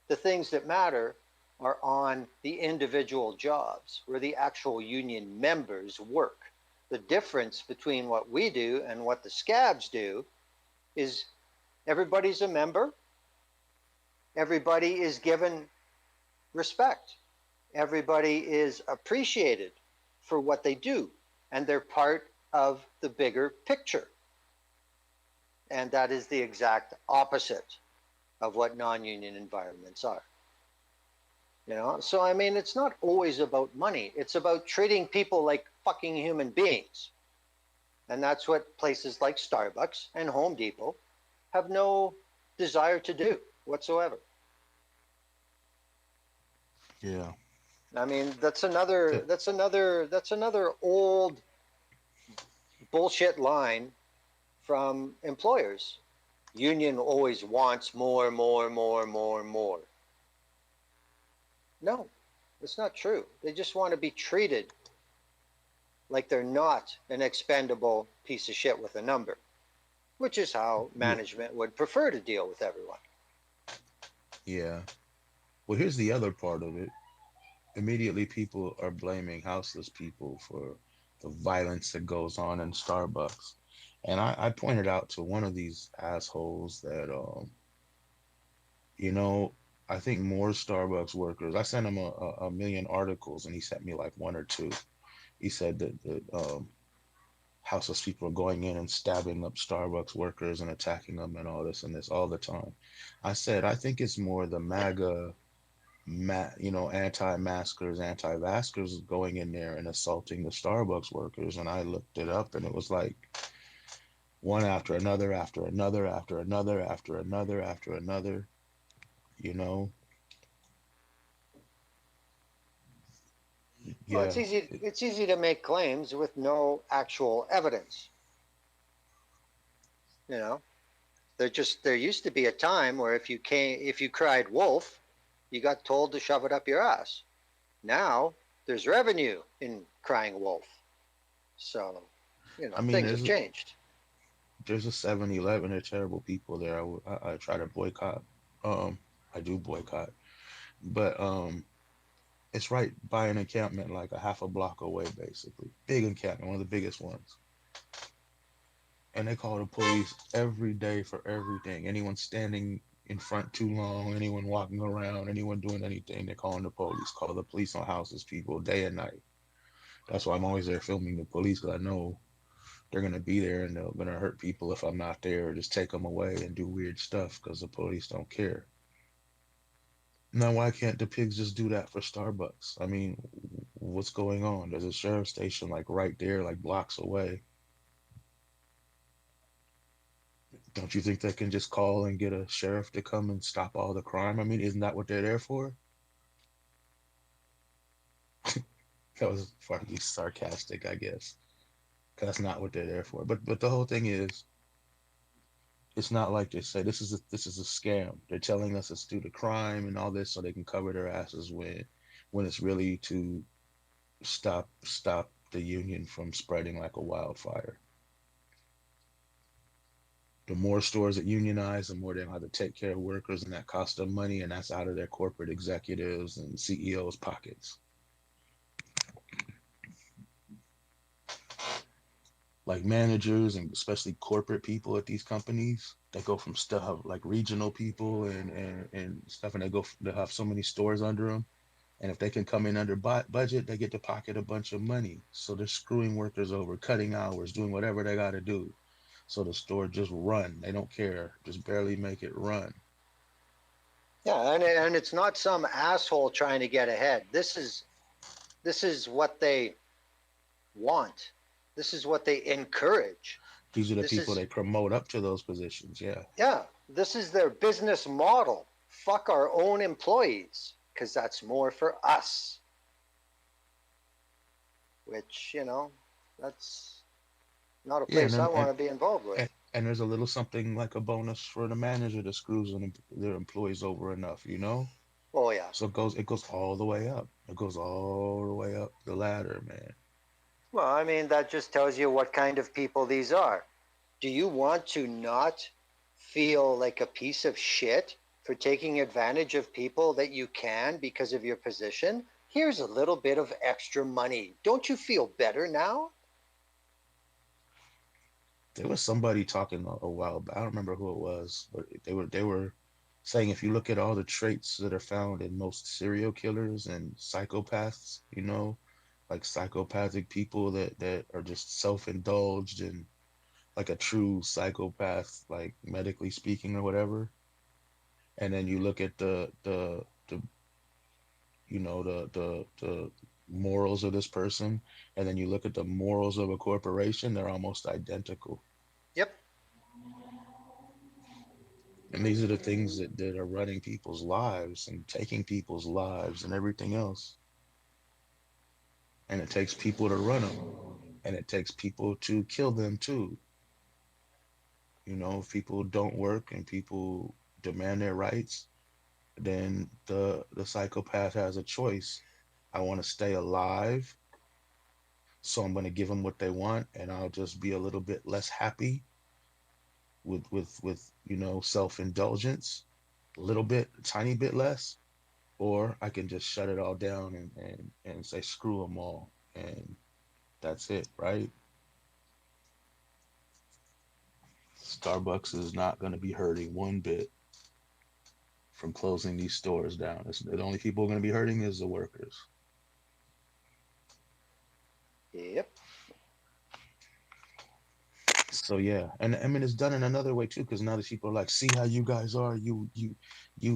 The things that matter are on the individual jobs where the actual union members work. The difference between what we do and what the scabs do is everybody's a member, everybody is given respect, everybody is appreciated for what they do, and they're part of the bigger picture. And that is the exact opposite of what non-union environments are. So I mean, it's not always about money. It's about treating people like fucking human beings. And that's what places like Starbucks and Home Depot have no desire to do whatsoever. Yeah. I mean, that's another old bullshit line from employers. Union always wants more, more, more, more, more. No, that's not true. They just want to be treated like they're not an expendable piece of shit with a number. which is how Yeah, management would prefer to deal with everyone. yeah. Well, here's the other part of it. Immediately, people are blaming houseless people for the violence that goes on in Starbucks. And I pointed out to one of these assholes that, you know, I think more Starbucks workers, I sent him a million articles and he sent me like one or two. He said that houseless people are going in and stabbing up Starbucks workers and attacking them and all this and this all the time. I said, I think it's more the MAGA, anti-maskers, anti-vaxxers going in there and assaulting the Starbucks workers. And I looked it up and it was like one after another, after another, after another, after another, after another, you know? Well, Yeah. it's easy to make claims with no actual evidence. You know, there used to be a time where if you cried wolf, you got told to shove it up your ass. Now there's revenue in crying wolf. So, I mean, things have changed. there's a 7-Eleven. They're terrible people there. I try to boycott. Um, I do boycott, but it's right by an encampment, like a half a block away, basically. Big encampment, one of the biggest ones. And they call the police every day for everything. Anyone standing in front too long, anyone walking around, anyone doing anything, they're calling the police. Call the police on houses, people, day and night. That's why I'm always there filming the police because I know they're gonna be there and they're gonna hurt people if I'm not there, or just take them away and do weird stuff because the police don't care. Now, why can't the pigs just do that for Starbucks? I mean, what's going on? There's a sheriff station like right there, like blocks away. Don't you think they can just call and get a sheriff to come and stop all the crime? I mean, isn't that what they're there for? That was partly sarcastic, I guess. 'Cause that's not what they're there for. But the whole thing is, it's not like they say this is a scam. They're telling us it's due to crime and all this so they can cover their asses when it's really to stop the union from spreading like a wildfire. The more stores that unionize, the more they have to take care of workers, and that costs them money, and that's out of their corporate executives and CEOs' pockets. Like managers and especially corporate people at these companies, they go from stuff like regional people and stuff, and they have so many stores under them. And if they can come in under budget, they get to pocket a bunch of money. So they're screwing workers over, cutting hours, doing whatever they got to do. So the store just run. They don't care. Just barely make it run. Yeah, and it's not some asshole trying to get ahead. This is what they want. This is what they encourage. These are the This people is they promote up to those positions. Yeah. Yeah, this is their business model. Fuck our own employees because that's more for us. Which that's not a Yeah. place I want to be involved with. And there's a little something like a bonus for the manager that screws their employees over enough, you know? Oh yeah. So it goes all the way up. It goes all the way up the ladder, man. Well, I mean that just tells you what kind of people these are. Do you want to not feel like a piece of shit for taking advantage of people that you can because of your position? Here's a little bit of extra money. Don't you feel better now? There was somebody talking a while back. I don't remember who it was, but they were saying if you look at all the traits that are found in most serial killers and psychopaths, like psychopathic people that are just self-indulged and like a true psychopath, like medically speaking or whatever. And then you look at the morals of this person, and then you look at the morals of a corporation, they're almost identical. Yep. And these are the things that are running people's lives and taking people's lives and everything else. And it takes people to run them, and it takes people to kill them too. If people don't work and people demand their rights, then the psychopath has a choice. I want to stay alive, so I'm going to give them what they want, and I'll just be a little bit less happy, with self-indulgence, a little bit, a tiny bit less, or I can just shut it all down and say screw them all, and that's it, right? Starbucks is not going to be hurting one bit from closing these stores down. The only people going to be hurting is the workers. Yep. So yeah, and I mean it's done in another way too, because now these people are like, see how you guys are. You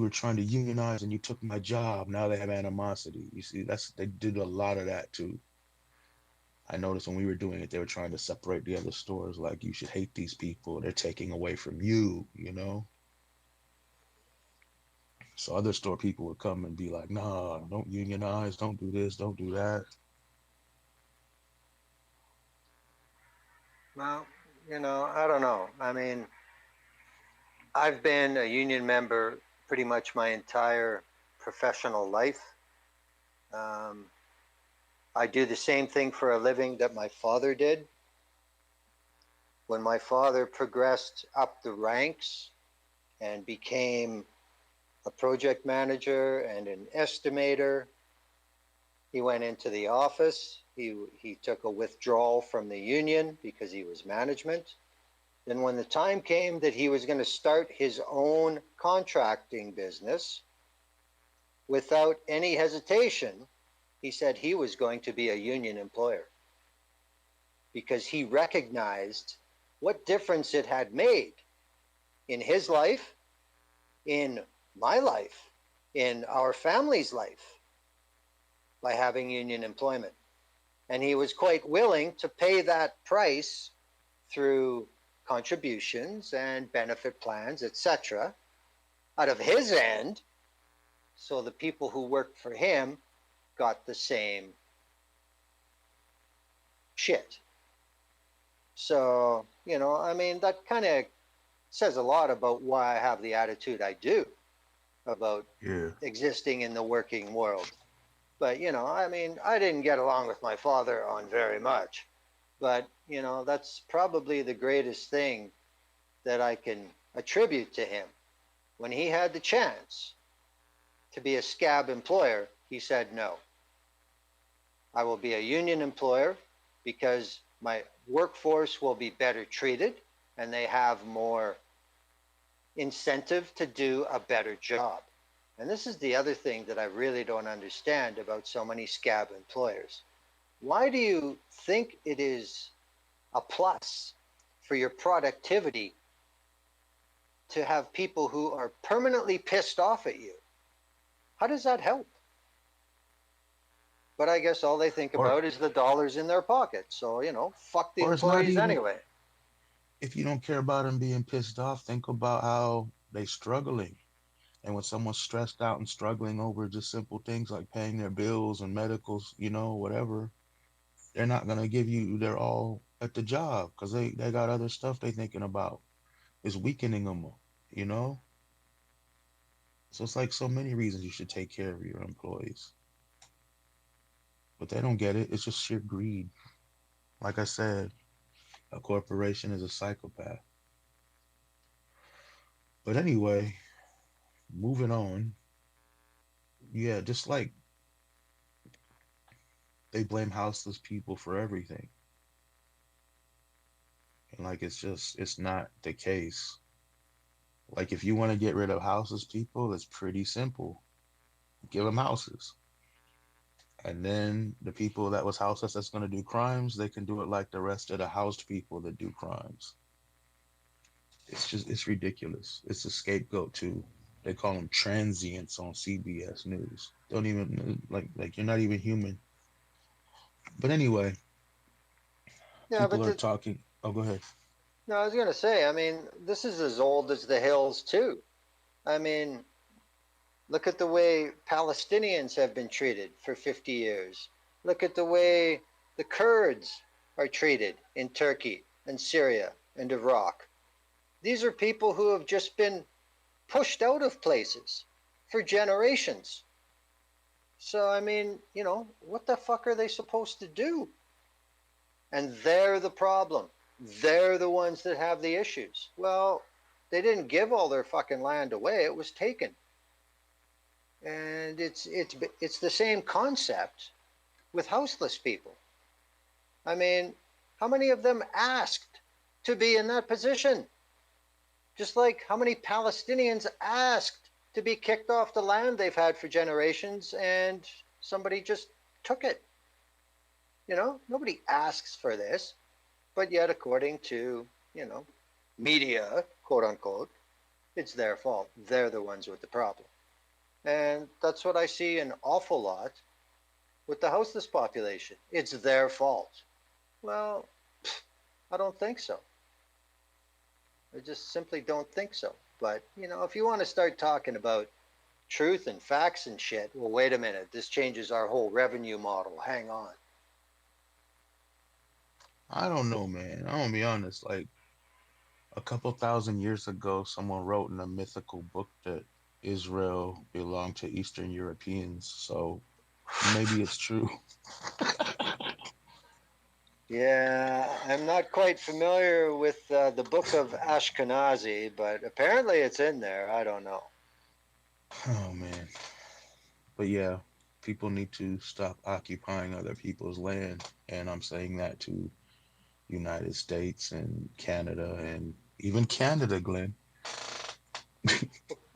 were trying to unionize and you took my job. Now they have animosity. You see, they did a lot of that too. I noticed when we were doing it, they were trying to separate the other stores. Like you should hate these people. They're taking away from you. So other store people would come and be like, nah, don't unionize, don't do this, don't do that. Well, I don't know. I mean, I've been a union member pretty much my entire professional life. Um, I do the same thing for a living that my father did. When my father progressed up the ranks and became a project manager and an estimator, he went into the office. He took a withdrawal from the union because he was management. Then, when the time came that he was going to start his own contracting business, without any hesitation, he said he was going to be a union employer because he recognized what difference it had made in his life, in my life, in our family's life by having union employment. And he was quite willing to pay that price through contributions and benefit plans, etc., out of his end, so the people who worked for him got the same shit. So, I mean, that kind of says a lot about why I have the attitude I do about Yeah. existing in the working world. But, I mean, I didn't get along with my father on very much. But, that's probably the greatest thing that I can attribute to him. When he had the chance to be a scab employer, he said no. I will be a union employer because my workforce will be better treated and they have more incentive to do a better job. And this is the other thing that I really don't understand about so many scab employers. Why do you think it is a plus for your productivity to have people who are permanently pissed off at you? How does that help? But I guess all they think Or about is the dollars in their pocket. So, fuck the or it's not employees even, anyway. if you don't care about them being pissed off, think about how they struggling. And when someone's stressed out and struggling over just simple things like paying their bills and medicals, whatever, they're not gonna give you their all at the job because they got other stuff they thinking about. It's weakening them, you know. So it's like so many reasons you should take care of your employees, but they don't get it. It's just sheer greed. Like I said, a corporation is a psychopath. But anyway, moving on. Yeah, just like they blame houseless people for everything. And like it's not the case. Like if you want to get rid of houseless people, it's pretty simple. Give them houses. And then the people that was houseless that's going to do crimes, they can do it like the rest of the housed people that do crimes. It's ridiculous. It's a scapegoat too. They call them transients on CBS News. Don't even like you're not even human. But anyway, Yeah, people but are talking. Oh, go ahead. no, I was going to say, I mean, this is as old as the hills, too. I mean, look at the way Palestinians have been treated for 50 years. Look at the way the Kurds are treated in Turkey and Syria and Iraq. These are people who have just been pushed out of places for generations. So, I mean, what the fuck are they supposed to do? And they're the problem. They're the ones that have the issues. Well, they didn't give all their fucking land away. It was taken. And it's the same concept with houseless people. I mean, how many of them asked to be in that position? Just like how many Palestinians asked to be kicked off the land they've had for generations and somebody just took it. Nobody asks for this, but yet, according to, you know, media, quote unquote, it's their fault. They're the ones with the problem. And that's what I see an awful lot with the houseless population. It's their fault. Well, I don't think so. I just simply don't think so. But, if you want to start talking about truth and facts and shit, well, wait a minute. This changes our whole revenue model. Hang on. I don't know, man. I'm gonna be honest. Like a couple thousand years ago, someone wrote in a mythical book that Israel belonged to Eastern Europeans. So maybe it's true. Yeah, I'm not quite familiar with the book of Ashkenazi, but apparently it's in there. I don't know. Oh man. But yeah, people need to stop occupying other people's land, and I'm saying that to United States and Canada and even Canada, Glenn.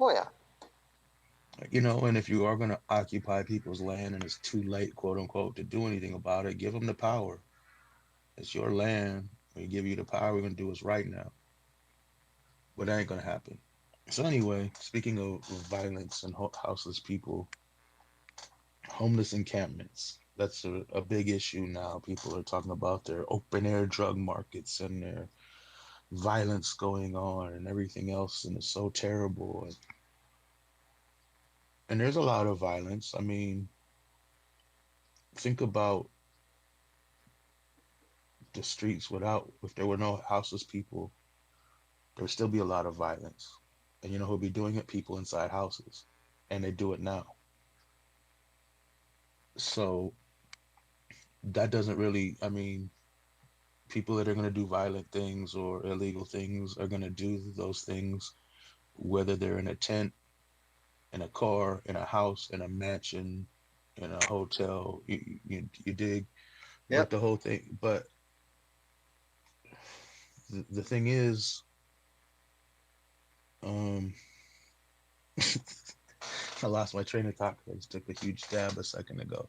Oh, yeah. And if you are going to occupy people's land and it's too late, quote unquote, to do anything about it, give them the power. It's your land. We give you the power. We're going to do what's right now. But that ain't going to happen. So, anyway, speaking of violence and houseless people, homeless encampments. That's a big issue now. People are talking about their open air drug markets and their violence going on and everything else. And it's so terrible. And there's a lot of violence. I mean, think about the streets without, if there were no houseless people, there would still be a lot of violence. And you know who'll be doing it? People inside houses. And they do it now. So that doesn't really, I mean, people that are going to do violent things or illegal things are going to do those things, whether they're in a tent, in a car, in a house, in a mansion, in a hotel. You dig? But Yep. the whole thing, but the thing is, um, I lost my train of thought. I just took a huge stab a second ago.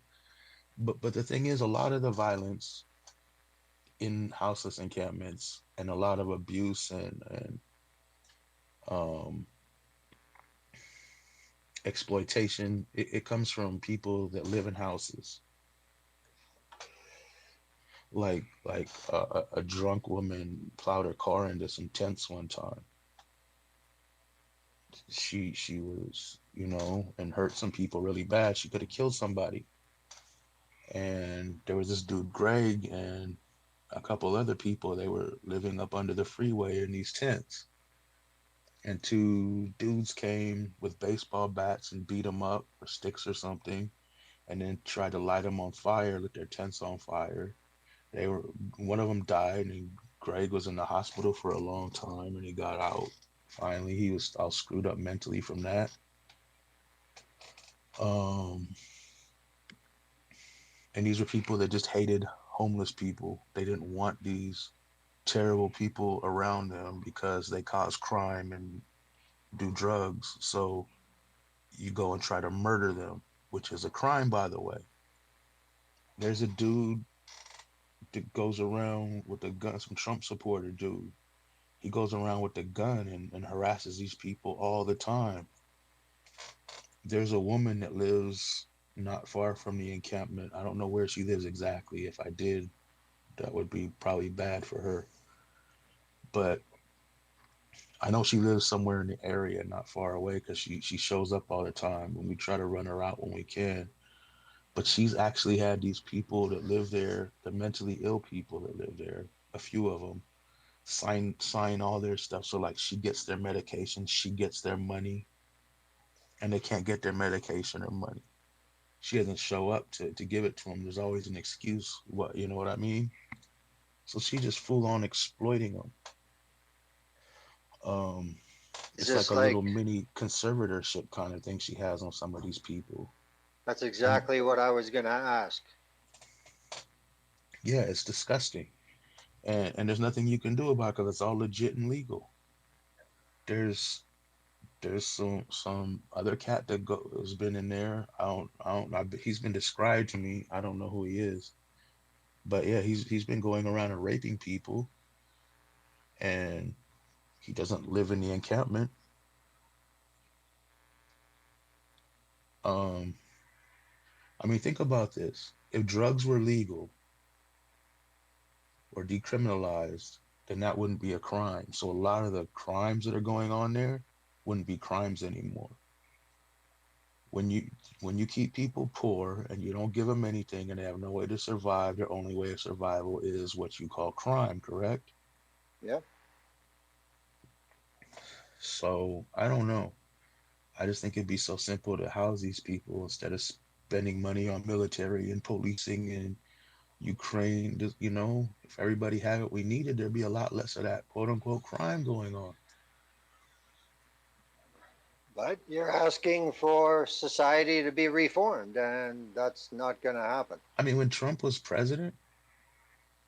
But the thing is, a lot of the violence in houseless encampments and a lot of abuse and um, exploitation, it comes from people that live in houses. Like a drunk woman plowed her car into some tents one time. She was, and hurt some people really bad. She could have killed somebody. And there was this dude Greg and a couple other people. They were living up under the freeway in these tents. And two dudes came with baseball bats and beat them up or sticks or something, and then tried to light them on fire, lit their tents on fire. They were One of them died, and Greg was in the hospital for a long time, and he got out. Finally, he was all screwed up mentally from that. Um, and these were people that just hated homeless people. They didn't want these terrible people around them because they cause crime and do drugs. So you go and try to murder them, which is a crime, by the way. There's a dude that goes around with a gun, some Trump supporter dude. He goes around with a gun and harasses these people all the time. There's a woman that lives not far from the encampment. I don't know where she lives exactly. If I did, that would be probably bad for her. But I know she lives somewhere in the area, not far away, because she shows up all the time when we try to run her out when we can. But she's actually had these people that live there, the mentally ill people that live there, a few of them, sign all their stuff. So like she gets their medication, she gets their money, and they can't get their medication or money. She doesn't show up to give it to them. There's always an excuse. What, you know what I mean? So she just full on exploiting them. Um, It's it's like just a little like mini conservatorship kind of thing she has on some of these people. that's And exactly what I was gonna ask. yeah, it's disgusting. And there's nothing you can do about it because it's all legit and legal. There's there's some other cat that has been in there. He's been described to me. I don't know who he is, but yeah, he's been going around and raping people, and he doesn't live in the encampment. Um, I mean, think about this. If drugs were legal or decriminalized, then that wouldn't be a crime. So a lot of the crimes that are going on there wouldn't be crimes anymore. When you when you keep people poor and you don't give them anything and they have no way to survive, their only way of survival is what you call crime, correct? Yeah. So I don't know. I just think it'd be so simple to house these people instead of spending money on military and policing and Ukraine. You know, if everybody had what we needed, there'd be a lot less of that quote unquote crime going on. But you're asking for society to be reformed, and that's not gonna happen. I mean, when Trump was president,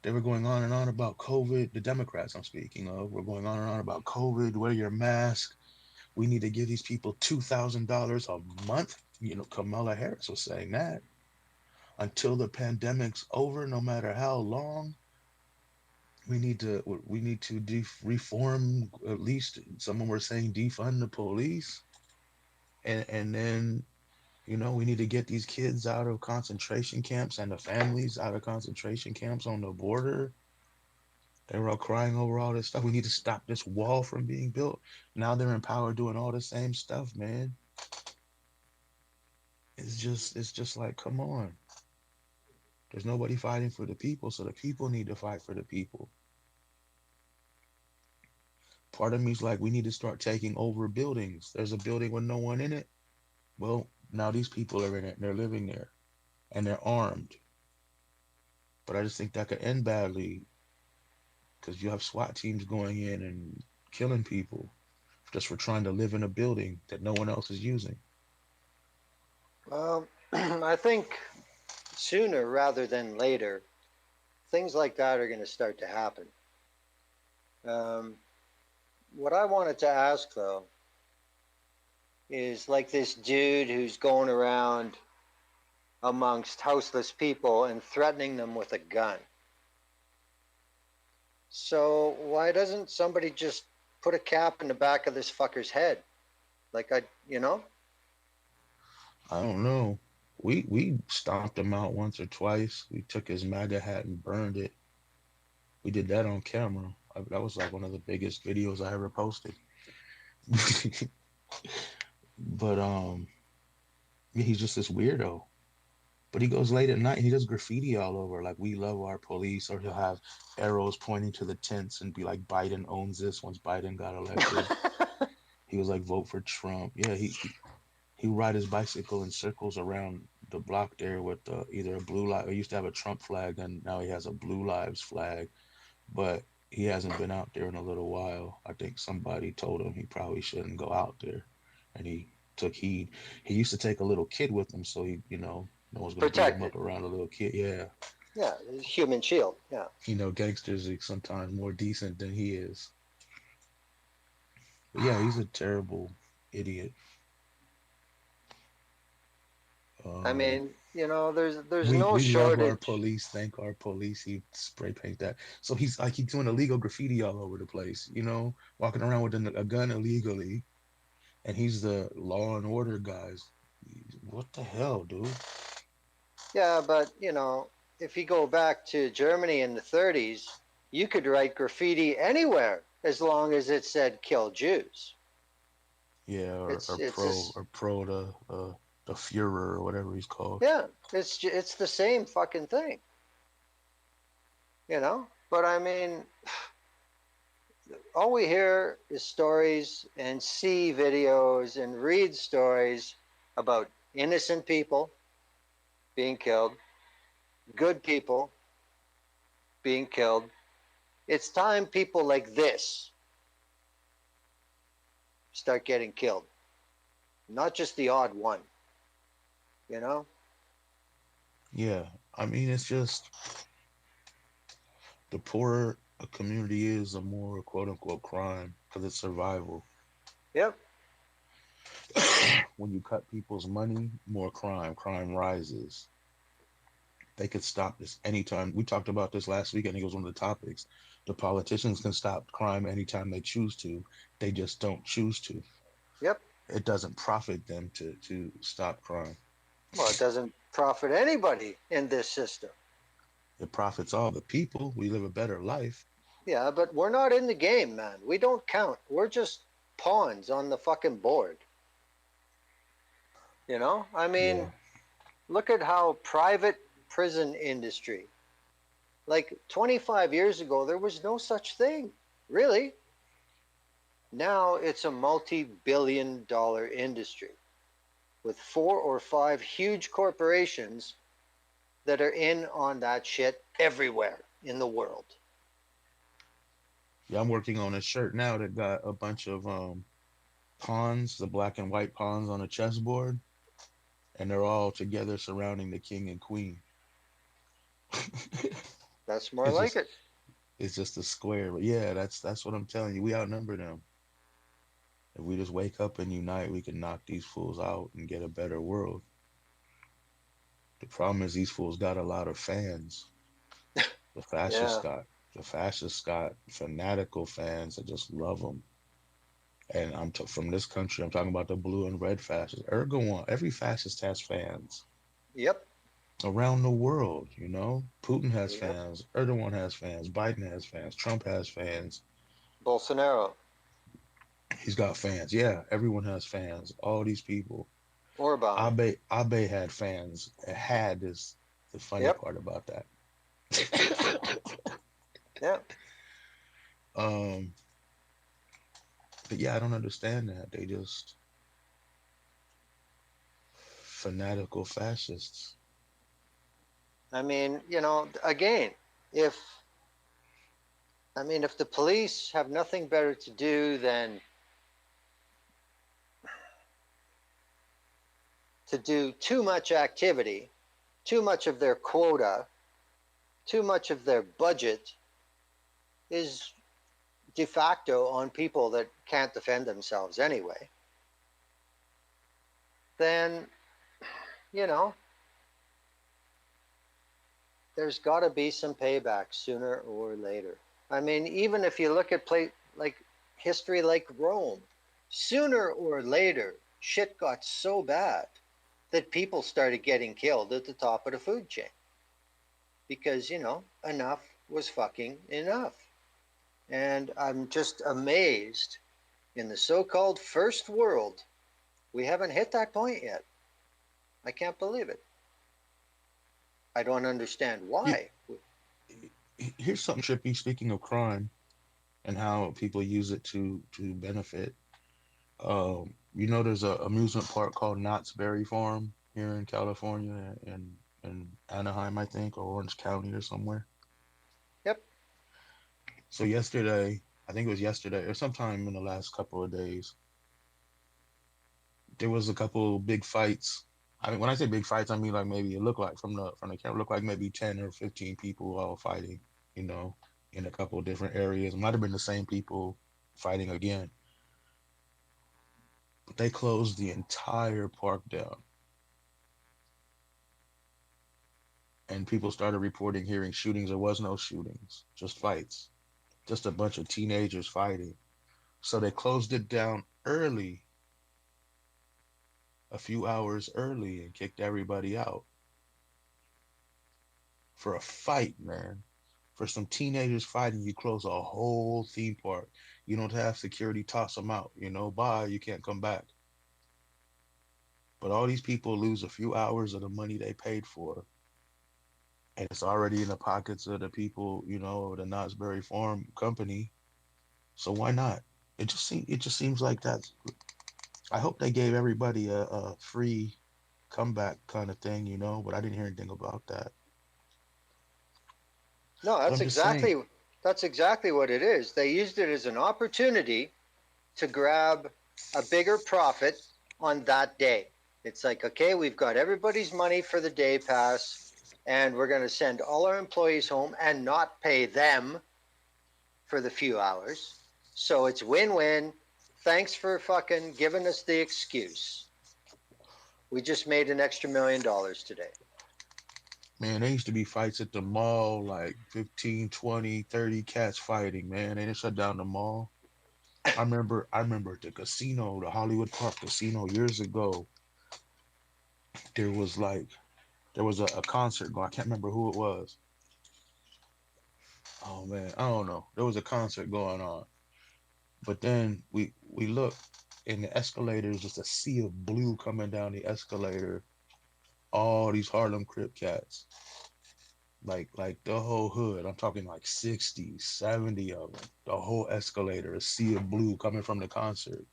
they were going on and on about COVID. The Democrats I'm speaking of were going on and on about COVID, wear your mask. We need to give these people $2,000 a month. You know, Kamala Harris was saying that until the pandemic's over, no matter how long, we need to reform, at least someone were saying defund the police, and then we need to get these kids out of concentration camps and the families out of concentration camps on the border. They were all crying over all this stuff. We need to stop this wall from being built. Now they're in power doing all the same stuff, man. It's just like, come on. There's nobody fighting for the people, so the people need to fight for the people. Part of me's like, we need to start taking over buildings. There's a building with no one in it. Well, now these people are in it and they're living there and they're armed. But I just think that could end badly because you have SWAT teams going in and killing people just for trying to live in a building that no one else is using. Well, I think sooner rather than later, things like that are going to start to happen. Um, what I wanted to ask though is like this dude who's going around amongst houseless people and threatening them with a gun. So why doesn't somebody just put a cap in the back of this fucker's head? Like I. I don't know. We stomped him out once or twice. We took his MAGA hat and burned it. We did that on camera. That was like one of the biggest videos I ever posted. But yeah, he's just this weirdo. But he goes late at night and he does graffiti all over, like "We love our police," or he'll have arrows pointing to the tents and be like, "Biden owns this." Once Biden got elected, he was like, "Vote for Trump." Yeah, he would ride his bicycle in circles around the block there with either a blue light. He used to have a Trump flag, and now he has a Blue Lives flag. But he hasn't been out there in a little while. I think somebody told him he probably shouldn't go out there, and he took heed. He used to take a little kid with him, so no one's gonna beat him Protected. up around a little kid. Yeah, Yeah, human shield. Yeah. gangsters are sometimes more decent than he is. But yeah, he's a terrible idiot. I Um, mean, there's we no we love our shortage. police, thank our police. He spray paint that. So he's doing illegal graffiti all over the place. Walking around with a gun illegally, and he's the law and order guys. What the hell, dude? Yeah, but if you go back to Germany in the 30s, you could write graffiti anywhere as long as it said "kill Jews." Yeah, or, It's or it's pro this or pro the Fuhrer or whatever he's called. Yeah, it's the same fucking thing. But I mean, all we hear is stories and see videos and read stories about innocent people being killed, good people being killed. It's time people like this start getting killed, not just the odd one, you know? Yeah, I mean, it's just the poorer a community is, the more quote unquote crime because it's survival. Yep, When you cut people's money, more crime. Crime rises. They could stop this anytime. We talked about this last week. I think it was one of the topics. The politicians can stop crime anytime they choose to. They just don't choose to. yep. It doesn't profit them to stop crime. Well, it doesn't profit anybody in this system. It profits all the people. We live a better life. Yeah, but we're not in the game, man. We don't count. We're just pawns on the fucking board. You know? I Yeah. mean, look at how private prison industry, like 25 years ago, there was no such thing. Really? Now it's a multi-billion dollar industry with four or five huge corporations that are in on that shit everywhere in the world. Yeah, I'm working on a shirt now that got a bunch of pawns, the black and white pawns on a chessboard, and they're all together surrounding the king and queen. That's more it's like just it. it's just a square. But yeah, that's what I'm telling you. We outnumber them. If we just wake up and unite, we can knock these fools out and get a better world. The problem is these fools got a lot of fans. The fascists Yeah. got the fascists got fanatical fans that just love them. And from this country. I'm talking about the blue and red fascists. Erdogan, every fascist has fans Yep. around the world. You know, Putin has Yep. fans. Erdogan has fans. Biden has fans. Trump has fans. Bolsonaro. He's got fans. Yeah, everyone has fans. All these people. Orban. Abe had fans. Had is the funny Yep. part about that. Yep. um, but yeah, I don't understand that. They just fanatical fascists. I mean, again, if if the police have nothing better to do than to do too much activity, too much of their quota, too much of their budget is de facto on people that can't defend themselves anyway, then, you know, there's got to be some payback sooner or later. I mean, even if you look at like history like Rome, sooner or later, shit got so bad that people started getting killed at the top of the food chain because, enough was fucking enough. And I'm just amazed in the so called first world, we haven't hit that point yet. I can't believe it. I don't understand Here- why. Here's something trippy. Speaking of crime and how people use it to benefit. You know, there's a amusement park called Knott's Berry Farm here in California in Anaheim, I think, or Orange County or somewhere. Yep. So yesterday, I think it was yesterday or sometime in the last couple of days, there was a couple big fights. I mean, when I say big fights, I mean like maybe it looked like from the camera, looked like maybe 10 or 15 people all fighting. You know, in a couple of different areas. It might have been the same people fighting again, but they closed the entire park down, and people started reporting hearing shootings. There was no shootings, just fights, just a bunch of teenagers fighting. So they closed it down early, a few hours early, and kicked everybody out for a fight, man. For some teenagers fighting, you close a whole theme park. You don't have security toss them out. You know, bye, you can't come back. But all these people lose a few hours of the money they paid for, and it's already in the pockets of the people, you know, the Knott's Berry Farm company. So why not? It just seems like that's. I hope they gave everybody a free comeback kind of thing, but I didn't hear anything about that. No, But that's I'm just saying, exactly. That's exactly what it is. They used it as an opportunity to grab a bigger profit on that day. It's like, okay, we've got everybody's money for the day pass, and we're going to send all our employees home and not pay them for the few hours. So it's win win. Thanks for fucking giving us the excuse. We just made an extra $1 million today. Man, there used to be fights at the mall, like 15, 20, 30 cats fighting, man. They didn't shut down the mall. I remember at the casino, the Hollywood Park Casino years ago, there was like there was a concert going. I can't remember who it was. Oh man, I don't know. There was a concert going on. But then we looked and the escalator is just a sea of blue coming down the escalator. All these Harlem Crip cats. Like the whole hood. I'm talking like 60, 70 of them. The whole escalator, a sea of blue coming from the concert.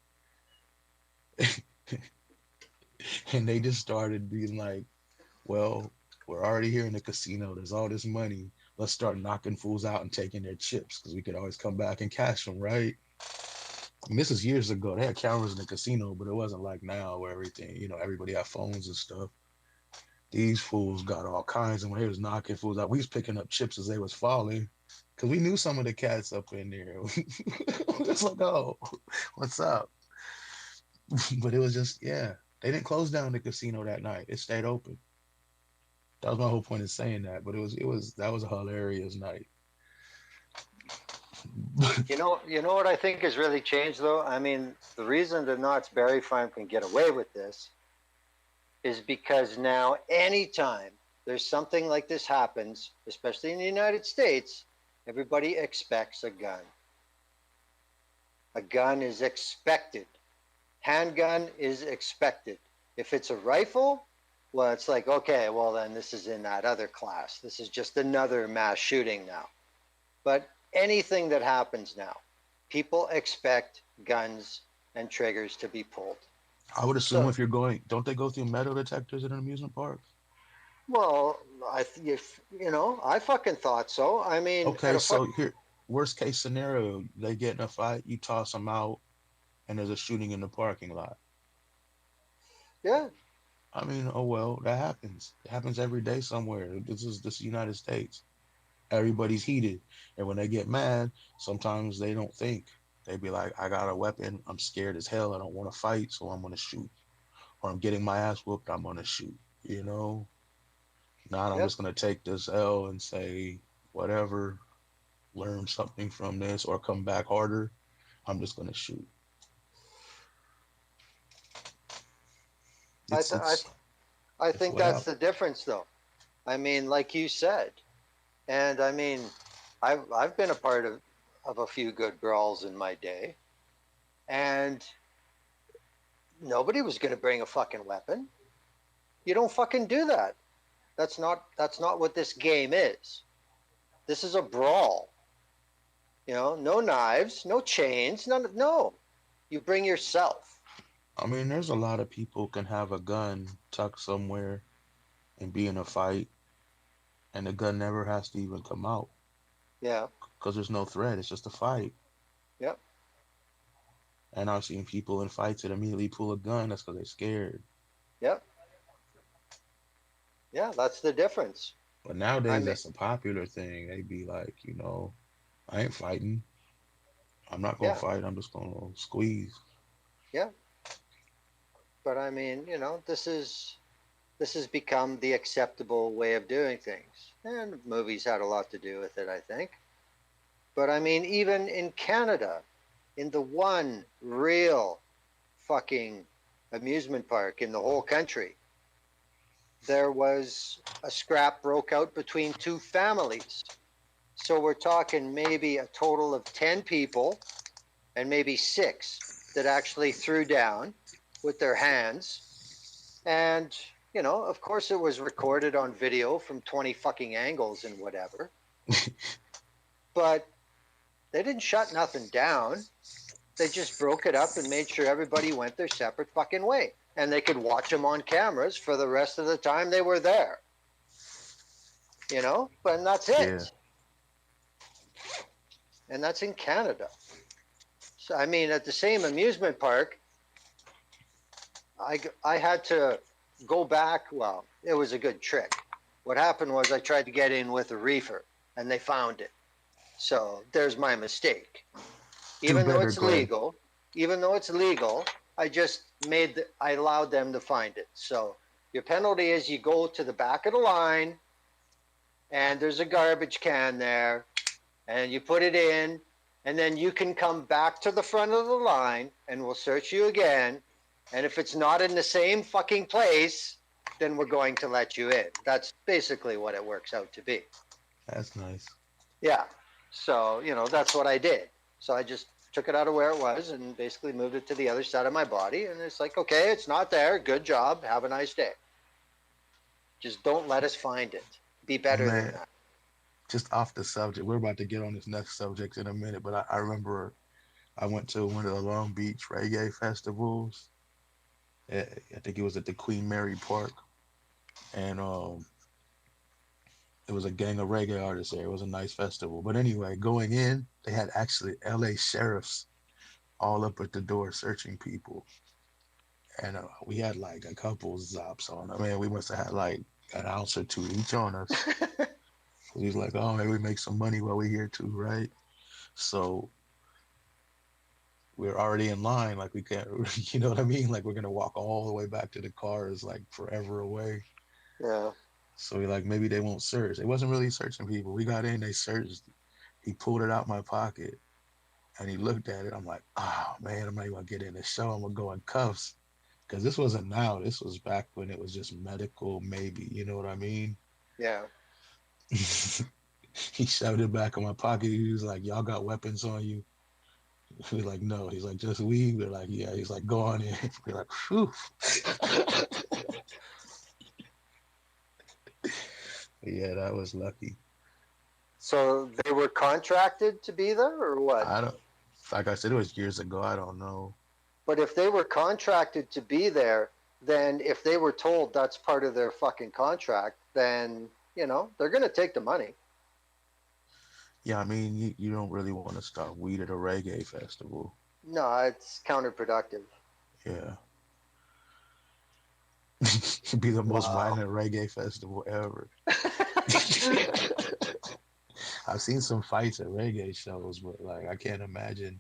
And they just started being like, well, we're already here in the casino. There's all this money. Let's start knocking fools out and taking their chips because we could always come back and cash them, right? And this is years ago. They had cameras in the casino, but it wasn't like now where everything, everybody had phones and stuff. These fools got all kinds, and when they was knocking fools out, we was picking up chips as they was falling, cause we knew some of the cats up in there. It's like, oh, what's up? But it was just, yeah, they didn't close down the casino that night. It stayed open. That was my whole point in saying that. But it was that was a hilarious night. You know what I think has really changed though? I mean, the reason the Knott's Berry Farm can get away with this is because now anytime there's something like this happens, especially in the United States, everybody expects a gun. A gun is expected. Handgun is expected. If it's a rifle, well, it's like, okay, well, then this is in that other class. This is just another mass shooting now. But anything that happens now, people expect guns and triggers to be pulled. I would assume So, if you're going, don't they go through metal detectors at an amusement park? well, if I fucking thought so. I mean, at Okay, a fuck, so here, worst case scenario, they get in a fight, you toss them out, and there's a shooting in the parking lot. yeah, I mean, oh well, that happens. It happens every day somewhere. This is the United States. Everybody's heated, and when they get mad, sometimes they don't think. They be like, "I got a weapon. I'm scared as hell. I don't want to fight, so I'm gonna shoot." Or I'm getting my ass whooped. I'm gonna shoot. You know, not I'm yep. just gonna take this L and say whatever, learn something from this, or come back harder. I'm just gonna shoot. I It's th- I it's th- I it's think way that's out. the difference, though. I mean, like you said, and I mean, I've been a part of a few good brawls in my day, and nobody was going to bring a fucking weapon. You don't fucking do that. That's not what this game is. This is a brawl. No knives, no chains, none. No, you bring yourself. I mean, there's a lot of people can have a gun tucked somewhere and be in a fight, and the gun never has to even come out Yeah, because there's no threat. It's just a fight. yep, And I've seen people in fights that immediately pull a gun. That's because they're scared. yep, yeah. That's the difference. But I nowadays, mean, that's a popular thing. They be like, I ain't fighting. I'm not gonna yeah, fight. I'm just gonna squeeze. yeah. But I mean, this has become the acceptable way of doing things, and movies had a lot to do with it, I think. But I mean, even in Canada, in the one real fucking amusement park in the whole country, there was a scrap broke out between two families. So we're talking maybe a total of 10 people and maybe six that actually threw down with their hands. And, of course, it was recorded on video from 20 fucking angles and whatever. But they didn't shut nothing down. They just broke it up and made sure everybody went their separate fucking way. And they could watch them on cameras for the rest of the time they were there. But that's Yeah. it. and that's in Canada. So I mean, at the same amusement park, I had to go back. Well, it was a good trick. What happened was I tried to get in with a reefer, and they found it. So there's my mistake. Do Even though better, it's Glenn. legal, even though it's legal, I allowed them to find it. So your penalty is you go to the back of the line, and there's a garbage can there, and you put it in, and then you can come back to the front of the line, and we'll search you again. And if it's not in the same fucking place, then we're going to let you in. That's basically what it works out to be. That's nice. Yeah. So, that's what I did. So I just took it out of where it was and basically moved it to the other side of my body. And it's like, okay, it's not there. Good job. Have a nice day. Just don't let us find it. Be better than Man, that. just off the subject, we're about to get on this next subject in a minute, but I remember I went to one of the Long Beach reggae festivals. I think it was at the Queen Mary Park, and it was a gang of reggae artists there. It was a nice festival. But anyway, going in, they had actually LA sheriffs all up at the door searching people. And we had like a couple zops on. I mean, we must have had like an ounce or two each on us. He's like, oh, maybe we make some money while we're here too, right? So we're already in line. Like we can't, you know what I mean? Like we're gonna walk all the way back to the cars, like forever away. Yeah. So we like maybe they won't search. It wasn't really searching people. We got in, they searched. He pulled it out my pocket and he looked at it. I'm like, oh man, I'm not even gonna get in the show. I'm gonna go in cuffs. Because this wasn't now. This was back when it was just medical, maybe. You know what I mean? Yeah. He shoved it back in my pocket. He was like, y'all got weapons on you? We're like, no. He's like, just weed? We're like, yeah. He's like, go on in. We're like, whew. Yeah, that was lucky. So they were contracted to be there or what? I don't, like I said, it was years ago. I don't know. But if they were contracted to be there, then if they were told that's part of their fucking contract, then, they're going to take the money. Yeah, I mean, you don't really want to stop weed at a reggae festival. No, it's counterproductive. Yeah. It'd be the most Wow. violent reggae festival ever. I've seen some fights at reggae shows, but like I can't imagine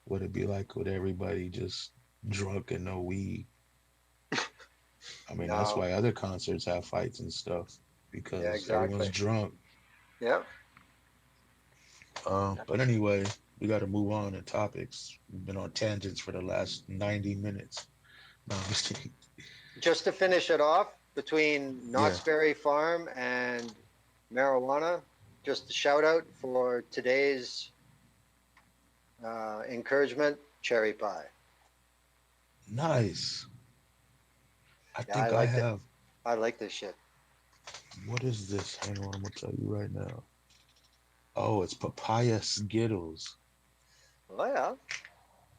what it'd be like with everybody just drunk and no weed. I mean, that's No. why other concerts have fights and stuff Yeah, because everyone's exactly. drunk. Yeah. But anyway, we got to move on to topics. We've been on tangents for the last 90 minutes. No, I'm just kidding. Just to finish it off, between Yeah, Knott's Berry Farm and marijuana, just a shout out for today's encouragement, cherry pie. nice. I Yeah, I think I liked it. have. I like this shit. What is this? Hang on, I'm gonna tell you right now. Oh, it's papaya Skittles. Oh, yeah.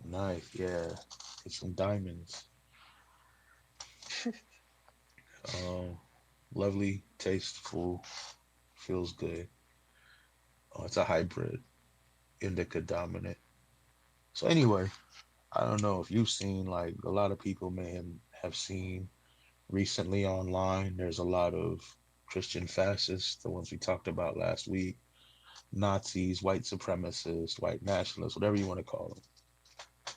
Nice, yeah. It's some diamonds. Um, Lovely, tasteful, feels good. Oh, it's a hybrid, indica dominant. So anyway, I don't know if you've seen like a lot of people may have seen recently online. There's a lot of Christian fascists, the ones we talked about last week, Nazis, white supremacists, white nationalists, whatever you want to call them,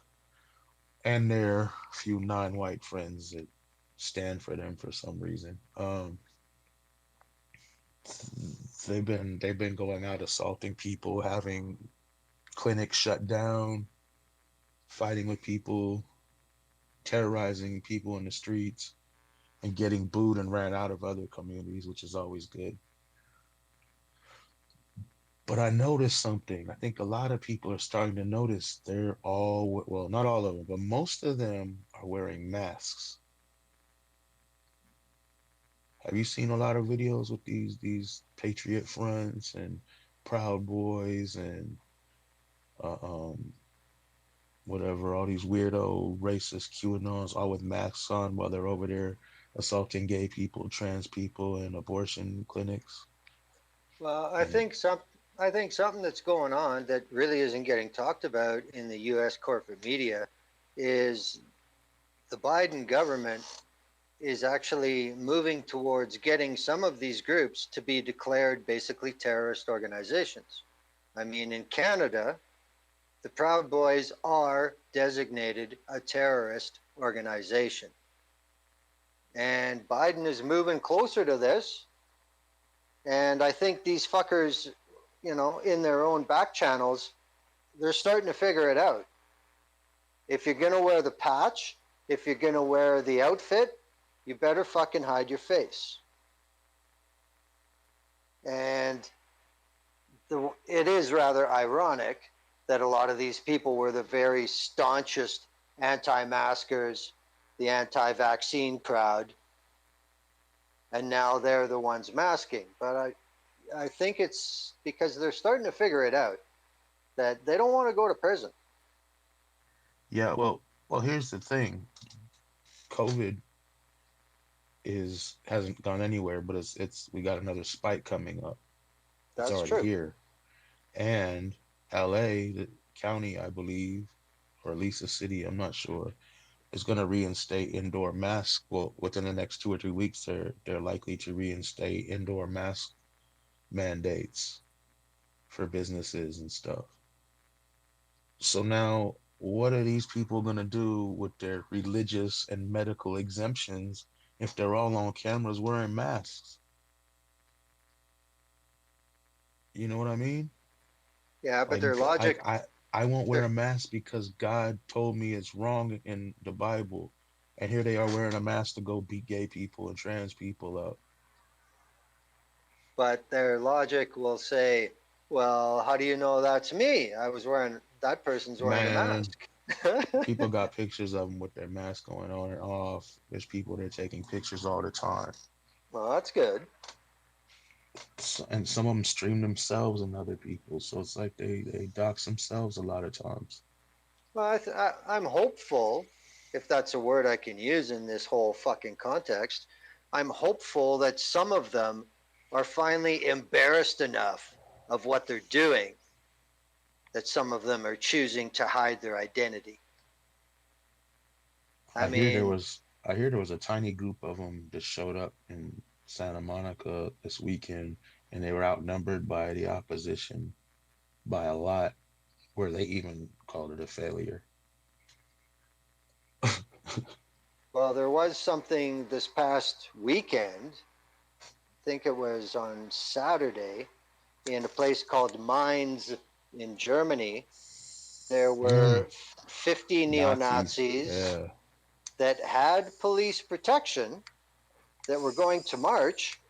and their few non-white friends that stand for them for some reason. They've been going out assaulting people, having clinics shut down, fighting with people, terrorizing people in the streets, and getting booed and ran out of other communities, which is always good. But I noticed something. I think a lot of people are starting to notice they're all, well, not all of them, but most of them are wearing masks. Have you seen a lot of videos with these Patriot Fronts and Proud Boys and uh, um, whatever, all these weirdo racist QAnons all with masks on while they're over there assaulting gay people, trans people, and abortion clinics. Well, And I think something that's going on that really isn't getting talked about in the US corporate media is the Biden government is actually moving towards getting some of these groups to be declared basically terrorist organizations. I mean, in Canada, the Proud Boys are designated a terrorist organization. And Biden is moving closer to this. And I think these fuckers, in their own back channels, they're starting to figure it out. If you're going to wear the patch, if you're going to wear the outfit, you better fucking hide your face. And it is rather ironic that a lot of these people were the very staunchest anti maskers, the anti vaccine crowd, and now they're the ones masking. But I think it's because they're starting to figure it out that they don't want to go to prison. Yeah, well, here's the thing. COVID is hasn't gone anywhere, but it's we got another spike coming up. It's That's already true. here. And LA, the county, I believe, or at least the city, I'm not sure, is going to reinstate indoor masks. Well, within the next 2 or 3 weeks, they're likely to reinstate indoor mask mandates for businesses and stuff. So now, what are these people going to do with their religious and medical exemptions if they're all on cameras wearing masks? You know what I mean? Yeah, but Like, their like logic, I won't wear their a mask because God told me it's wrong in the Bible, and here they are wearing a mask to go beat gay people and trans people up. their logic will say, "Well, how do you know that's me? That person's wearing a Man, mask." people got pictures of them with their mask going on and off. There's people that are taking pictures all the time. Well, that's good. And some of them stream themselves and other people. So it's like they dox themselves a lot of times. Well, I'm hopeful, if that's a word I can use in this whole fucking context. I'm hopeful that some of them are finally embarrassed enough of what they're doing that some of them are choosing to hide their identity. I mean, I hear there was a tiny group of them that showed up in Santa Monica this weekend, and they were outnumbered by the opposition by a lot, where they even called it a failure. well, there was something this past weekend. I think it was on Saturday in a place called Mainz in Germany. There Mm, were 50 neo Nazis, Nazis yeah. that had police protection that were going to march,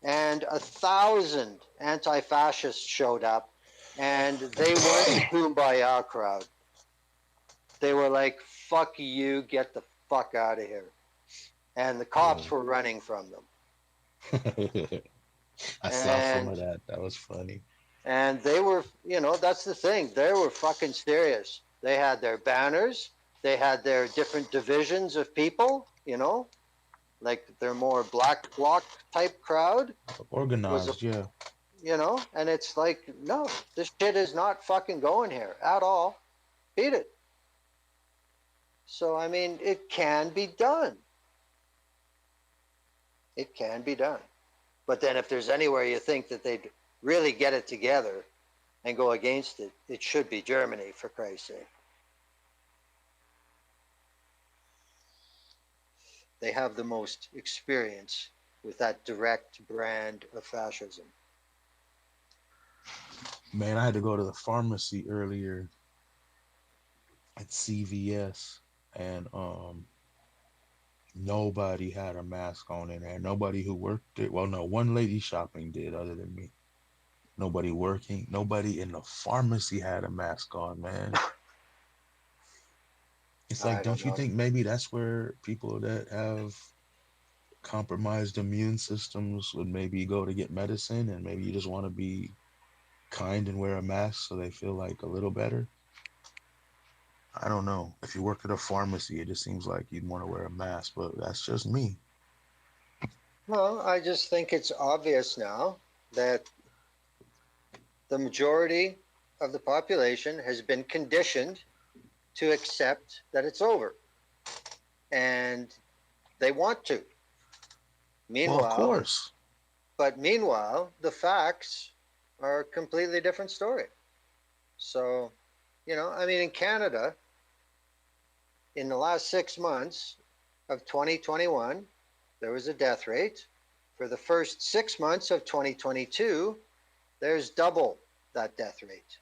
and 1,000 anti fascists showed up, and they weren't the kumbaya crowd. They were like, fuck you, get the fuck out of here. And the Yeah. cops were running from them. I saw some of And that. That was funny. and they were, that's the thing. They were fucking serious. They had their banners, they had their different divisions of people, like their more black bloc type crowd was a Organized, yeah. and it's like, no, this shit is not fucking going here at all. Beat it. So I mean, it can be done. It can be done. But then if there's anywhere you think that they'd really get it together and go against it, it should be Germany, for Christ's sake. They have the most experience with that direct brand of fascism. Man, I had to go to the pharmacy earlier at CVS, and nobody had a mask on in there. Nobody who worked it. Well, no, one lady shopping did, other than me. Nobody working. Nobody in the pharmacy had a mask on, man. It's like, I don't don't you know. think maybe that's where people that have compromised immune systems would maybe go to get medicine, and maybe you just want to be kind and wear a mask so they feel like a little better? I don't know. If you work at a pharmacy, it just seems like you'd want to wear a mask, but that's just me. Well, I just think it's obvious now that the majority of the population has been conditioned to accept that it's over, and they want to. Well, of Meanwhile, course. meanwhile, the facts are a completely different story. So, I mean, in Canada, in the last 6 months of 2021, there was a death rate. For the first 6 months of 2022, there's double that death rate.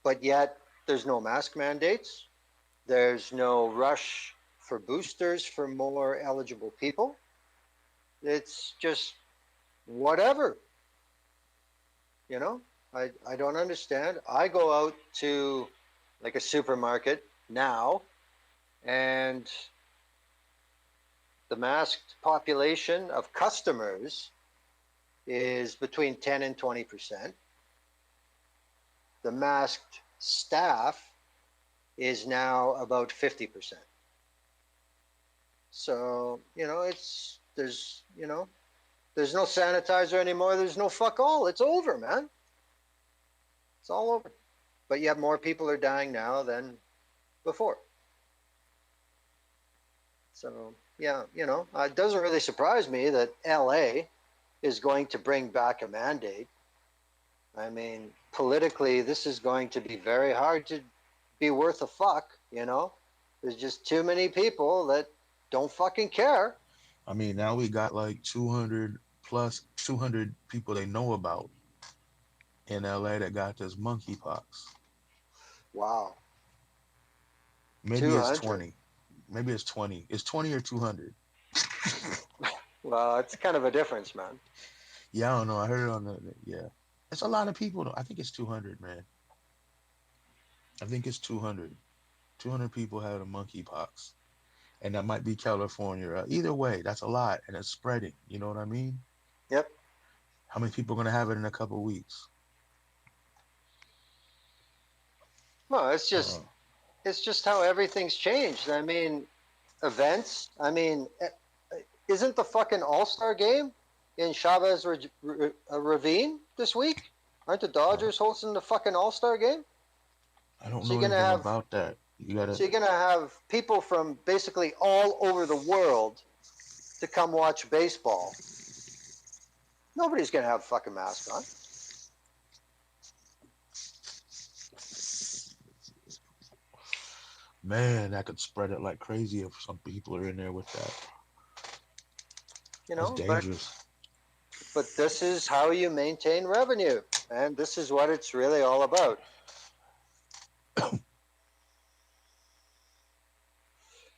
But yet, there's no mask mandates. There's no rush for boosters for more eligible people. It's just whatever, you know? I don't understand. I go out to like a supermarket now, and the masked population of customers is between 10 and 20%. The masked staff is now about 50%. So, there's no sanitizer anymore. There's no fuck all. It's over, man. It's all over. But yet more people are dying now than before. So, yeah, it doesn't really surprise me that LA is going to bring back a mandate. I mean, politically, this is going to be very hard to be worth a fuck. There's just too many people that don't fucking care. I mean, now we got like 200 plus 200 people they know about in LA that got this monkeypox. Wow. Maybe it's 200. 20. Maybe it's 20. It's 20 or 200. Well, it's kind of a difference, man. Yeah, I don't know. I heard it on yeah. It's a lot of people though. I think it's 200, man. I think it's 200. 200 people had a monkeypox. And that might be California. Either way, that's a lot and it's spreading. You know what I mean? Yep. How many people are going to have it in a couple of weeks? Well, Uh, it's just how everything's changed. I mean, events. I mean, isn't the fucking All-Star game in Chavez Ravine this week? Aren't the uh, Dodgers hosting the fucking All-Star game? I don't So know you're gonna anything have about that. You got to, so you're gonna have people from basically all over the world to come watch baseball. Nobody's gonna have a fucking mask on. man, that could spread it like crazy if some people are in there with that. You That's know, but dangerous. but this is how you maintain revenue, and this is what it's really all about.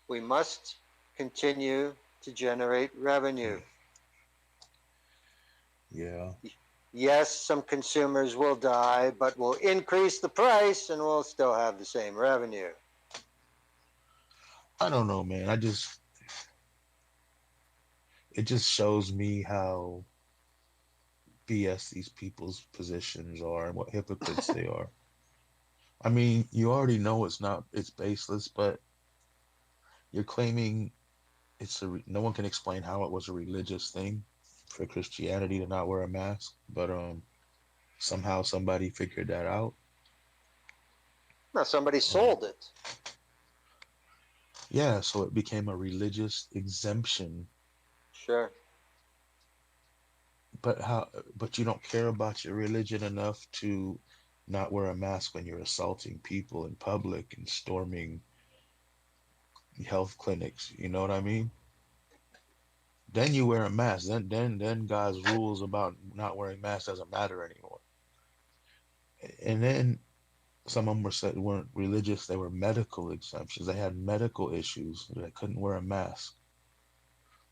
We must continue to generate revenue. Yeah. Yes, some consumers will die, but we'll increase the price and we'll still have the same revenue. I don't know, man. It just shows me how BS these people's positions are and what hypocrites they are. I mean, you already know it's baseless, but you're claiming no one can explain how it was a religious thing for Christianity to not wear a mask, but somehow somebody figured that out. Now, somebody Um, sold it. yeah, so it became a religious exemption, Sure. but you don't care about your religion enough to not wear a mask when you're assaulting people in public and storming health clinics. You know what I mean? Then you wear a mask. Then God's rules about not wearing masks doesn't matter anymore. And then some of them weren't religious, they were medical exemptions. They had medical issues. They couldn't wear a mask.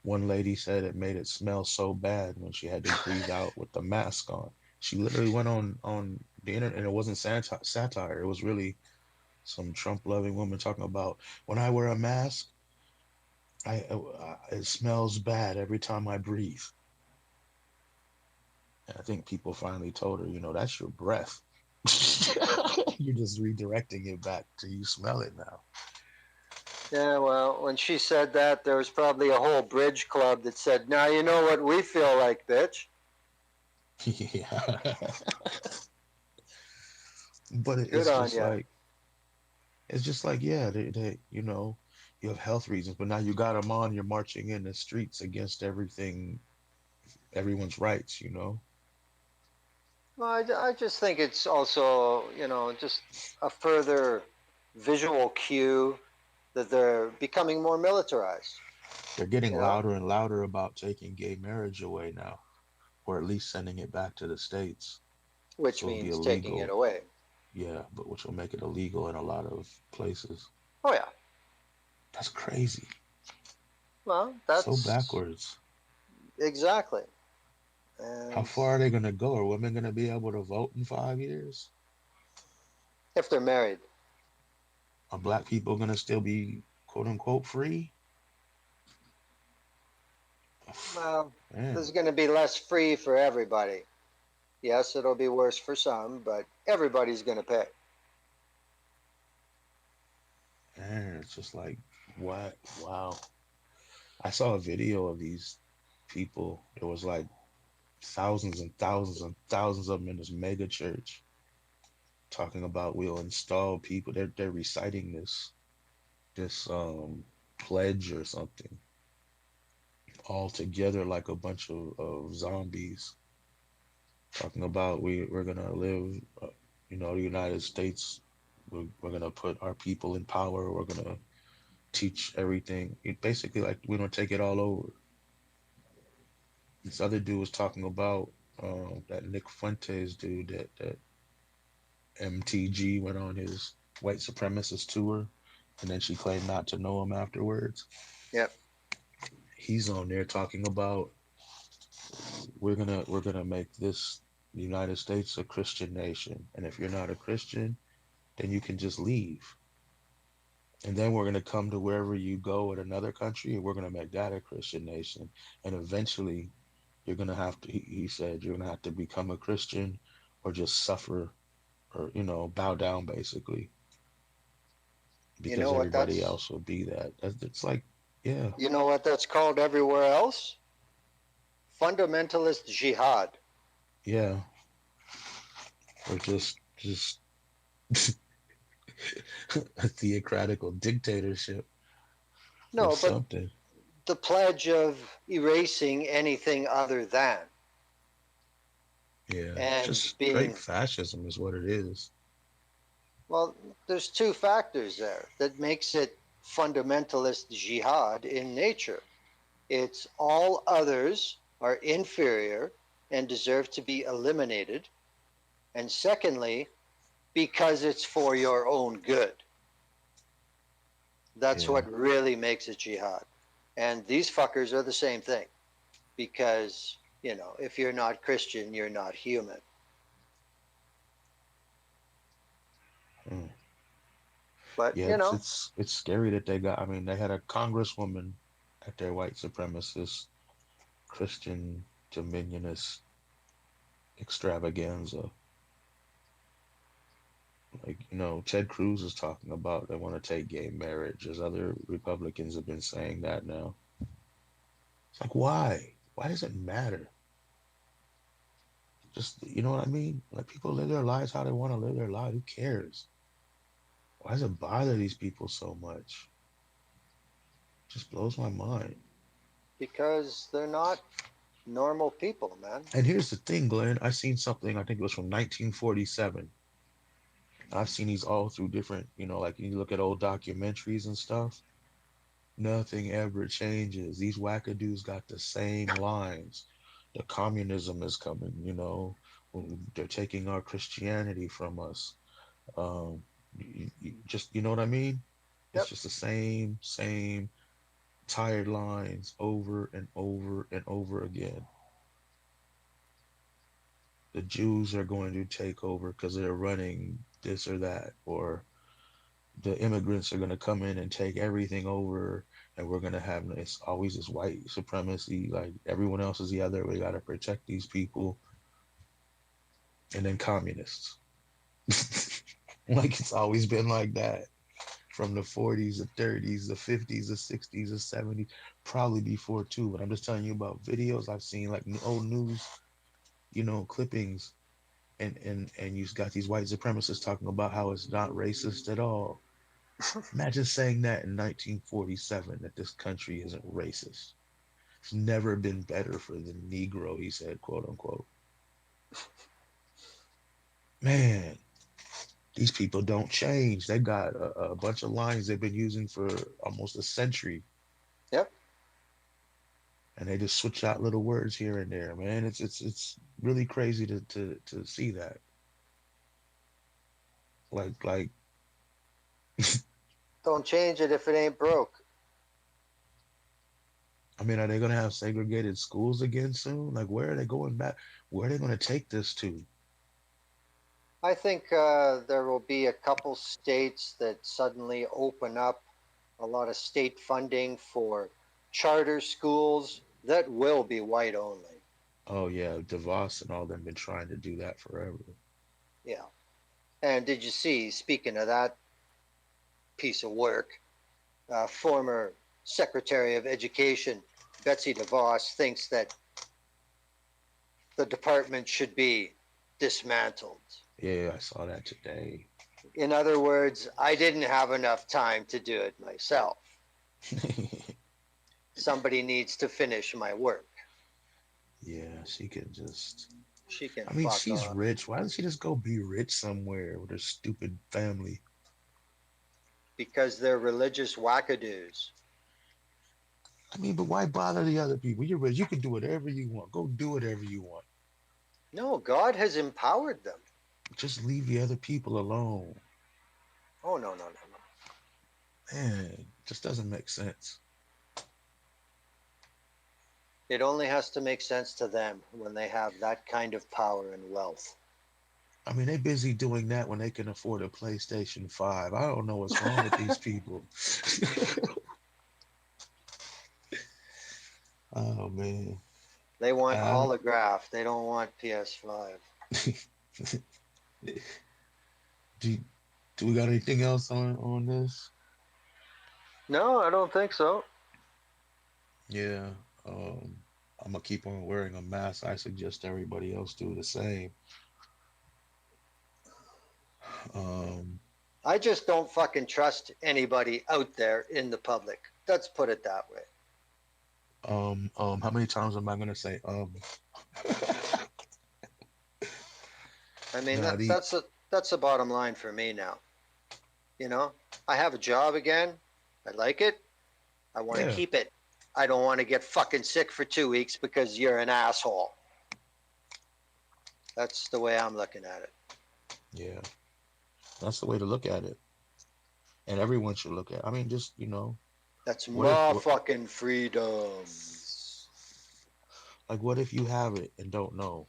One lady said it made it smell so bad when she had to breathe out with the mask on. She literally went on the internet, and it wasn't satire. It was really some Trump loving woman talking about, when I wear a mask, it smells bad every time I breathe. And I think people finally told her, that's your breath. You're just redirecting it back to you smell it now. Yeah, well, when she said that, there was probably a whole bridge club that said, now you know what we feel like, bitch. Yeah. But Good on you. it's just like, yeah, you have health reasons, but now you got them on, you're marching in the streets against everything, everyone's rights. Well, I just think it's also, just a further visual cue that they're becoming more militarized, They're getting you know, louder and louder about taking gay marriage away now, or at least sending it back to the states. which So it'll be means taking it illegal. away. Yeah, but which will make it illegal in a lot of places. Oh, yeah. That's crazy. Well, So that's backwards. exactly. How And far are they going to go? Are women going to be able to vote in 5 years? if they're married, Are black people going to still be quote unquote free? well, Man, there's going to be less free for everybody. Yes, it'll be worse for some, but everybody's going to pay. man, it's just like, what? Wow. I saw a video of these people. There was like thousands and thousands and thousands of them in this mega church talking about we'll install people. They're reciting this pledge or something all together like a bunch of zombies talking about we're gonna live the United States, we're gonna put our people in power, we're gonna teach everything. Basically like we don't take it all over. This other dude was talking about that Nick Fuentes dude that MTG went on his white supremacist tour, and then she claimed not to know him afterwards. Yep. He's on there talking about we're gonna make this United States a Christian nation, and if you're not a Christian, then you can just leave. And then we're gonna come to wherever you go in another country, and we're gonna make that a Christian nation. And eventually, you're gonna have to. He said you're gonna have to become a Christian, or just suffer, or bow down, basically, You because know what everybody that's else will be that. It's like, yeah, you know what that's called everywhere else? Fundamentalist jihad. yeah, or just a theocratical dictatorship or No, but something. the pledge of erasing anything other than Yeah, and just straight being, fascism is what it is. well, there's two factors there that makes it fundamentalist jihad in nature. It's all others are inferior and deserve to be eliminated. And secondly, because it's for your own good. That's Yeah. what really makes it jihad. And these fuckers are the same thing because, if you're not Christian, you're not human. Mm. But, Yeah, it's scary that they got. I mean, they had a congresswoman at their white supremacist Christian dominionist extravaganza. Like, Ted Cruz is talking about they want to take gay marriage, as other Republicans have been saying that now. It's like, why? Why does it matter? Just, you know what I mean? Like, people live their lives how they want to live their life. Who cares? Why does it bother these people so much? Just blows my mind. because they're not normal people, man. And here's the thing, Glenn. I seen something, I think it was from 1947. I've seen these all through different, like you look at old documentaries and stuff. Nothing ever changes. These wackadoos got the same lines. The communism is coming, they're taking our Christianity from us. Just, you know what I mean? It's Yep. just the same tired lines over and over and over again. The Jews are going to take over because they're running this or that, or the immigrants are going to come in and take everything over, and we're going to have this always this white supremacy, like everyone else is the other, we got to protect these people. And then communists. Like it's always been like that from the 40s, the 30s, the 50s, the 60s, the 70s, probably before too. But I'm just telling you about videos I've seen, like old news clippings, and you got these white supremacists talking about how it's not racist at all. Imagine saying that in 1947, that this country isn't racist. It's never been better for the Negro, he said, quote unquote. Man, these people don't change. They got a bunch of lines they've been using for almost a century, Yep. and they just switch out little words here and there. Man, it's really crazy to see that. Like Don't change it if it ain't broke. I mean, are they gonna have segregated schools again soon? Like, where are they going back? Where are they gonna take this to? I think there will be a couple states that suddenly open up a lot of state funding for charter schools that will be white only. Oh yeah, DeVos and all them been trying to do that forever. Yeah. And did you see, speaking of that piece of work, former Secretary of Education Betsy DeVos thinks that the department should be dismantled. Yeah, I saw that today. In other words, I didn't have enough time to do it myself. Somebody needs to finish my work. Yeah, she can just. She can I mean, fuck she's off rich. Why doesn't she just go be rich somewhere with her stupid family? because they're religious wackadoos. I mean, but why bother the other people? You're rich. You can do whatever you want. Go do whatever you want. No, God has empowered them. Just leave the other people alone. Oh, no, no, no, no. Man, just doesn't make sense. It only has to make sense to them when they have that kind of power and wealth. I mean, they busy doing that when they can afford a PlayStation 5. I don't know what's wrong with these people. Oh man. They want I don't, holograph. They don't want PS5. do, do we got anything else on this? No, I don't think so. Yeah. Um, I'm gonna keep on wearing a mask. I suggest everybody else do the same. Um, I just don't fucking trust anybody out there in the public. Let's put it that way. how many times am I gonna say I mean Nah, that's the bottom line for me now. You know, I have a job again. I like it. I want to yeah, keep it. I don't want to get fucking sick for 2 weeks because you're an asshole. That's the way I'm looking at it. yeah. That's the way to look at it, and everyone should look at. I mean, just That's what if my fucking freedom. what if you have it and don't know,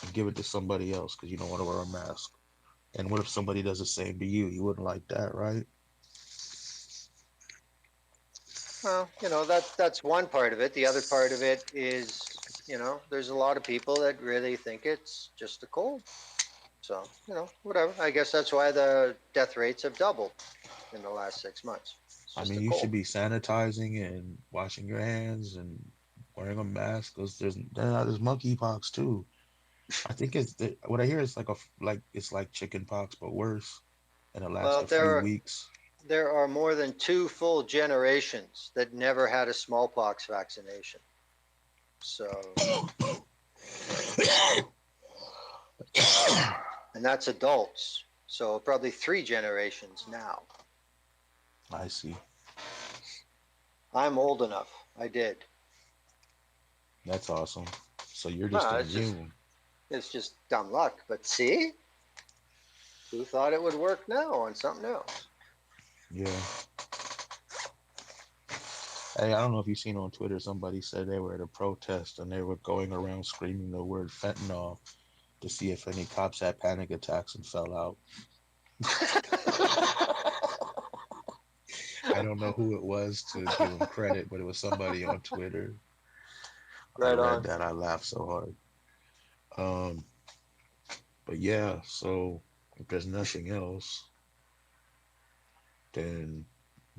and give it to somebody else because you don't want to wear a mask? And what if somebody does the same to you? You wouldn't like that, right? Well, that's one part of it. The other part of it is, there's a lot of people that really think it's just a cold. So, whatever. I guess that's why the death rates have doubled in the last 6 months. It's I just mean, a you should cold. be sanitizing and washing your hands and wearing a mask because there's monkeypox too. I think what I hear is like it's like chicken pox but worse, and it lasts Well, a there few are weeks. there are more than two full generations that never had a smallpox vaccination. So, and that's adults. So probably three generations now. I see. I'm old enough. I did. That's awesome. So you're just No, it's just immune. it's just dumb luck. But see, who thought it would work now on something else? Yeah. Hey, I don't know if you've seen on Twitter, somebody said they were at a protest and they were going around screaming the word fentanyl to see if any cops had panic attacks and fell out. I don't know who it was to give them credit, but it was somebody on Twitter. I Right read on. that. I laughed so hard. Um, but yeah, so if there's nothing else, then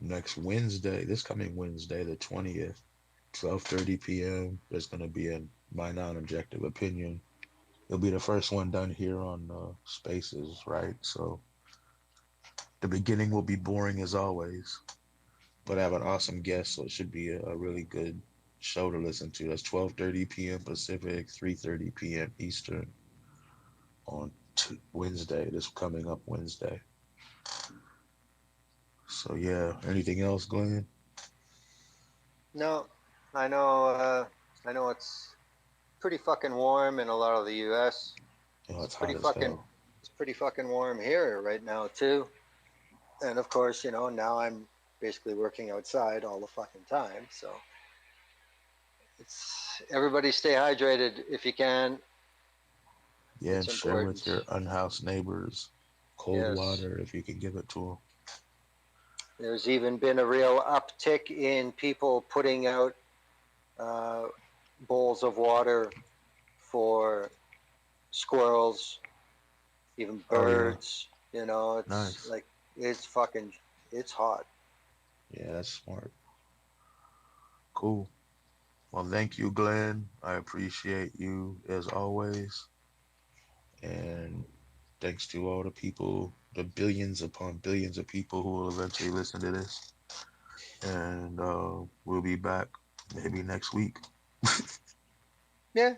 next Wednesday, this coming Wednesday, the 20th, 12:30 p.m., there's going to be my non-objective opinion. It'll be the first one done here on Spaces, right? So the beginning will be boring as always, but I have an awesome guest, so it should be a really good show to listen to. That's 12:30 p.m. Pacific, 3:30 p.m. Eastern on Wednesday. This coming up Wednesday. So yeah, anything else, Glenn? No, I know. I know it's pretty fucking warm in a lot of the U.S. Oh, It's it's pretty hot as fucking. hell. It's pretty fucking warm here right now too. And of course, now I'm basically working outside all the fucking time. So it's everybody stay hydrated if you can. Yeah, It's and share important. with your unhoused neighbors cold Yes. water if you can give it to them. There's even been a real uptick in people putting out uh, bowls of water for squirrels, even Oh yeah, birds. It's nice. like it's fucking it's hot. Yeah, that's smart. Cool. Well, thank you, Glenn. I appreciate you as always. And thanks to all the people, the billions upon billions of people who will eventually listen to this. And we'll be back maybe next week. Yeah,